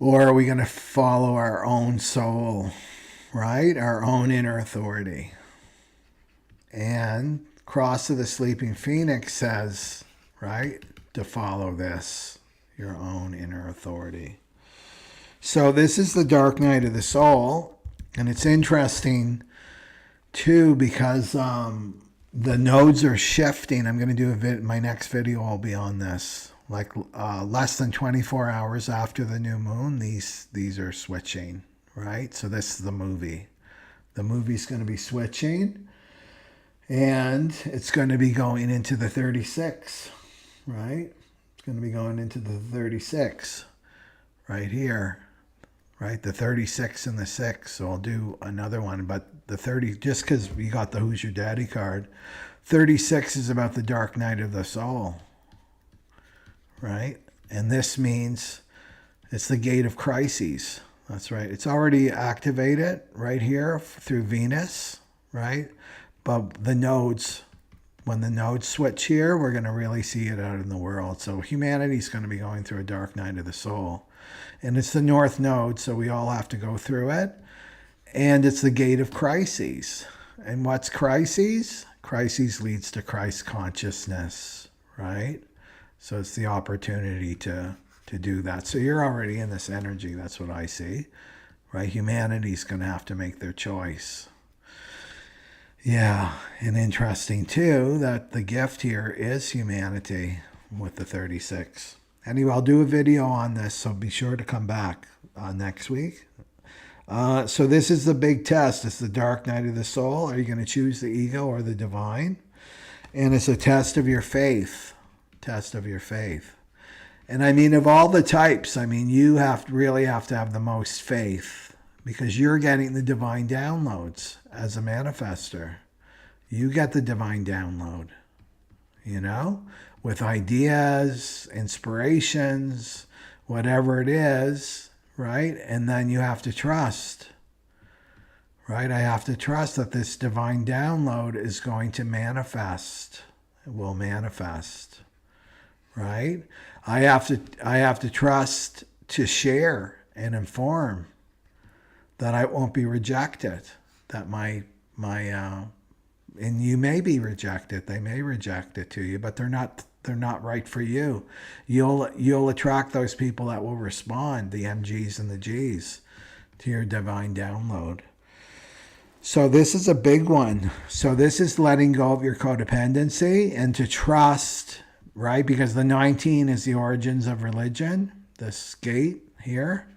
Or are we going to follow our own soul, right? Our own inner authority. And Cross of the Sleeping Phoenix says, right, to follow this, your own inner authority. So this is the dark night of the soul. And it's interesting, too, because the nodes are shifting. I'm going to do my next video will be on this. Like less than 24 hours after the new moon, these are switching, right? So this is the movie. The movie's going to be switching. And it's going to be going into the 36, right? It's going to be going into the 36 right here, right? The 36 and the 6. So I'll do another one. But the 30, just because we got the Who's Your Daddy card, 36 is about the dark night of the soul, right? And this means it's the gate of crises. That's right. It's already activated right here through Venus, right? But the nodes, when the nodes switch here, we're going to really see it out in the world. So humanity's going to be going through a dark night of the soul. And it's the North Node, so we all have to go through it. And it's the gate of crises. And what's crises? Crises leads to Christ consciousness, right? So it's the opportunity to do that. So you're already in this energy. That's what I see, right? Humanity's going to have to make their choice. Yeah, and interesting too that the gift here is humanity with the 36. Anyway, I'll do a video on this, so be sure to come back next week. So this is the big test. It's the dark night of the soul. Are you going to choose the ego or the divine? And it's a test of your faith. Test of your faith. And I mean, of all the types, I mean, you really have to have the most faith, because you're getting the divine downloads as a manifestor. You get the divine download, you know, with ideas, inspirations, whatever it is, right? And then you have to trust, right? I have to trust that this divine download is going to manifest. It will manifest, right? I have to trust to share and inform, that I won't be rejected, that and you may be rejected. They may reject it to you, but they're not right for you. You'll attract those people that will respond, the MGs and the Gs, to your divine download. So this is a big one. So this is letting go of your codependency and to trust, right? Because the 19 is the origins of religion, this gate here.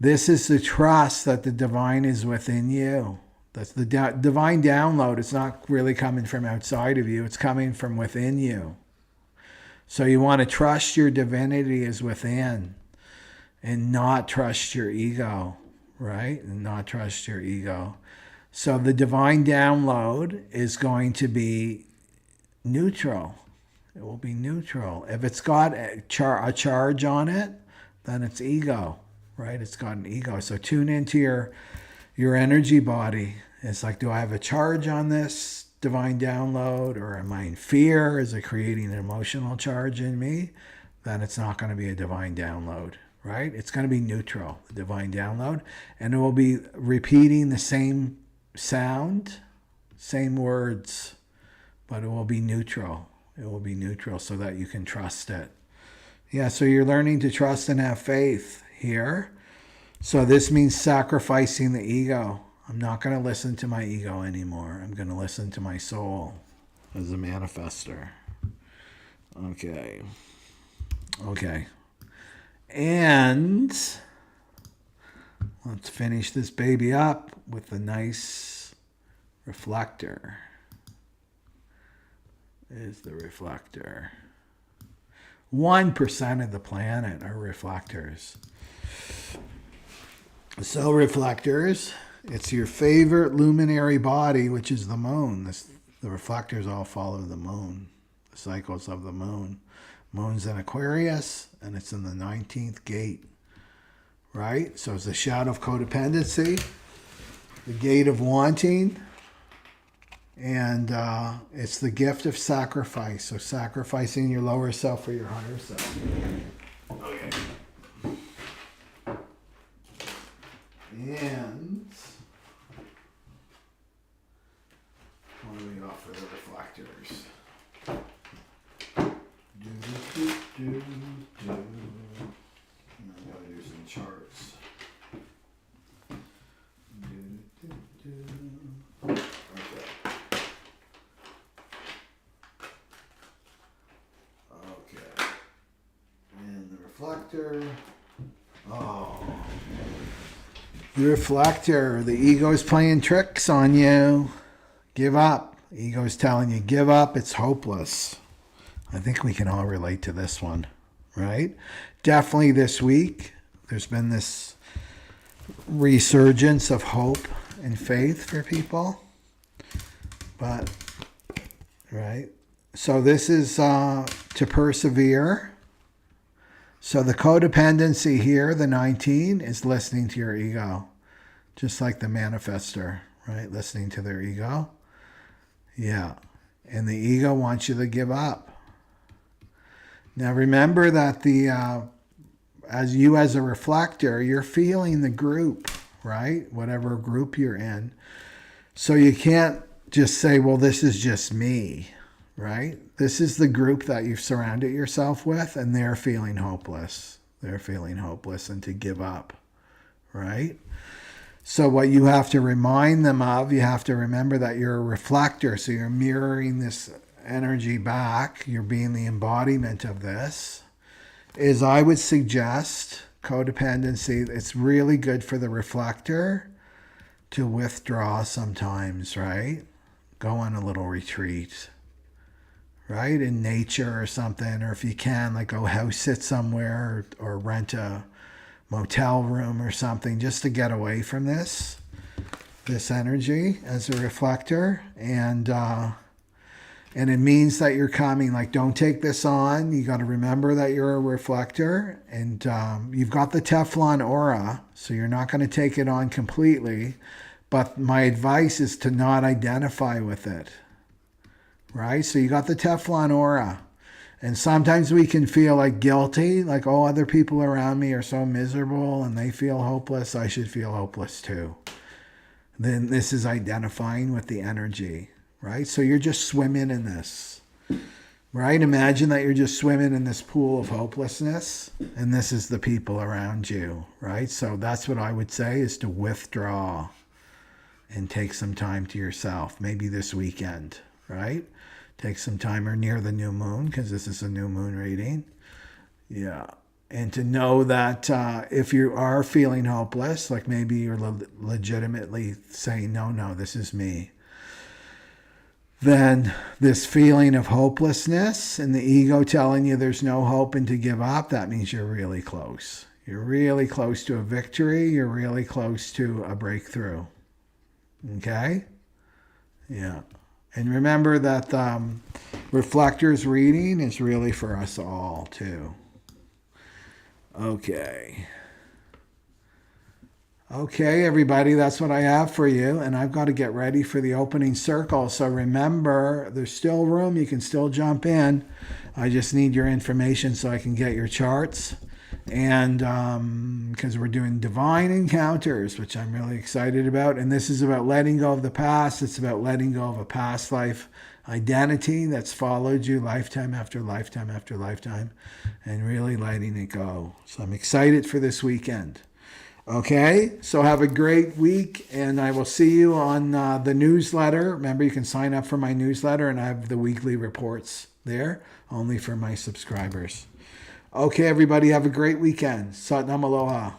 This is the trust that the divine is within you. That's the divine download. It's not really coming from outside of you. It's coming from within you. So you want to trust your divinity is within and not trust your ego, right? And not trust your ego. So the divine download is going to be neutral. It will be neutral. If it's got a charge on it, then it's ego. Right? It's got an ego. So tune into your energy body. It's like, do I have a charge on this divine download, or am I in fear? Is it creating an emotional charge in me? Then it's not going to be a divine download, right? It's going to be neutral, the divine download. And it will be repeating the same sound, same words, but it will be neutral. It will be neutral so that you can trust it. Yeah, so you're learning to trust and have faith here. So this means sacrificing the ego. I'm not going to listen to my ego anymore. I'm going to listen to my soul as a manifestor. Okay. And let's finish this baby up with a nice reflector. Is the reflector. 1% of the planet are reflectors. So reflectors, it's your favorite luminary body, which is the moon. The reflectors all follow the moon, the cycles of the moon. Moon's in Aquarius, and it's in the 19th gate, right? So it's the shadow of codependency, the gate of wanting, and it's the gift of sacrifice. So sacrificing your lower self for your higher self. Okay. And what do we got for the reflectors? I gotta do some charts. Okay. Okay. And the reflector. Oh. The reflector. The ego's playing tricks on you. Give up. Ego's telling you, give up. It's hopeless. I think we can all relate to this one, right? Definitely this week, there's been this resurgence of hope and faith for people. But, right? So this is to persevere. So the codependency here, the 19, is listening to your ego. Just like the manifestor, right? Listening to their ego. Yeah. And the ego wants you to give up. Now remember that as a reflector, you're feeling the group, right? Whatever group you're in. So you can't just say, well, this is just me, right? This is the group that you've surrounded yourself with, and they're feeling hopeless. They're feeling hopeless and to give up, right? So what you have to remind them of, you have to remember that you're a reflector. So you're mirroring this energy back. You're being the embodiment of this. Is I would suggest codependency. It's really good for the reflector to withdraw sometimes, right? Go on a little retreat, right? In nature or something. Or if you can, like go house sit somewhere or rent a motel room or something just to get away from this energy as a reflector. And it means that you're coming, like, don't take this on. You got to remember that you're a reflector, and you've got the Teflon aura, so you're not going to take it on completely. But my advice is to not identify with it, right? So you got the Teflon aura. And sometimes we can feel like guilty, like, oh, other people around me are so miserable and they feel hopeless. I should feel hopeless too. Then this is identifying with the energy, right? So you're just swimming in this, right? Imagine that you're just swimming in this pool of hopelessness, and this is the people around you, right? So that's what I would say, is to withdraw and take some time to yourself, maybe this weekend, right? Take some time, or near the new moon, because this is a new moon reading. Yeah. And to know that if you are feeling hopeless, like maybe you're legitimately saying, no, this is me, then this feeling of hopelessness and the ego telling you there's no hope and to give up, that means you're really close. You're really close to a victory. You're really close to a breakthrough. Okay? Yeah. And remember that reflectors reading is really for us all too. Okay. Okay, everybody, that's what I have for you. And I've got to get ready for the opening circle. So remember, there's still room. You can still jump in. I just need your information so I can get your charts. And because we're doing divine encounters, which I'm really excited about. And this is about letting go of the past. It's about letting go of a past life identity that's followed you lifetime after lifetime after lifetime, and really letting it go. So I'm excited for this weekend. Okay, so have a great week, and I will see you on the newsletter. Remember, you can sign up for my newsletter, and I have the weekly reports there, only for my subscribers. Okay, everybody, have a great weekend. Satnam Aloha.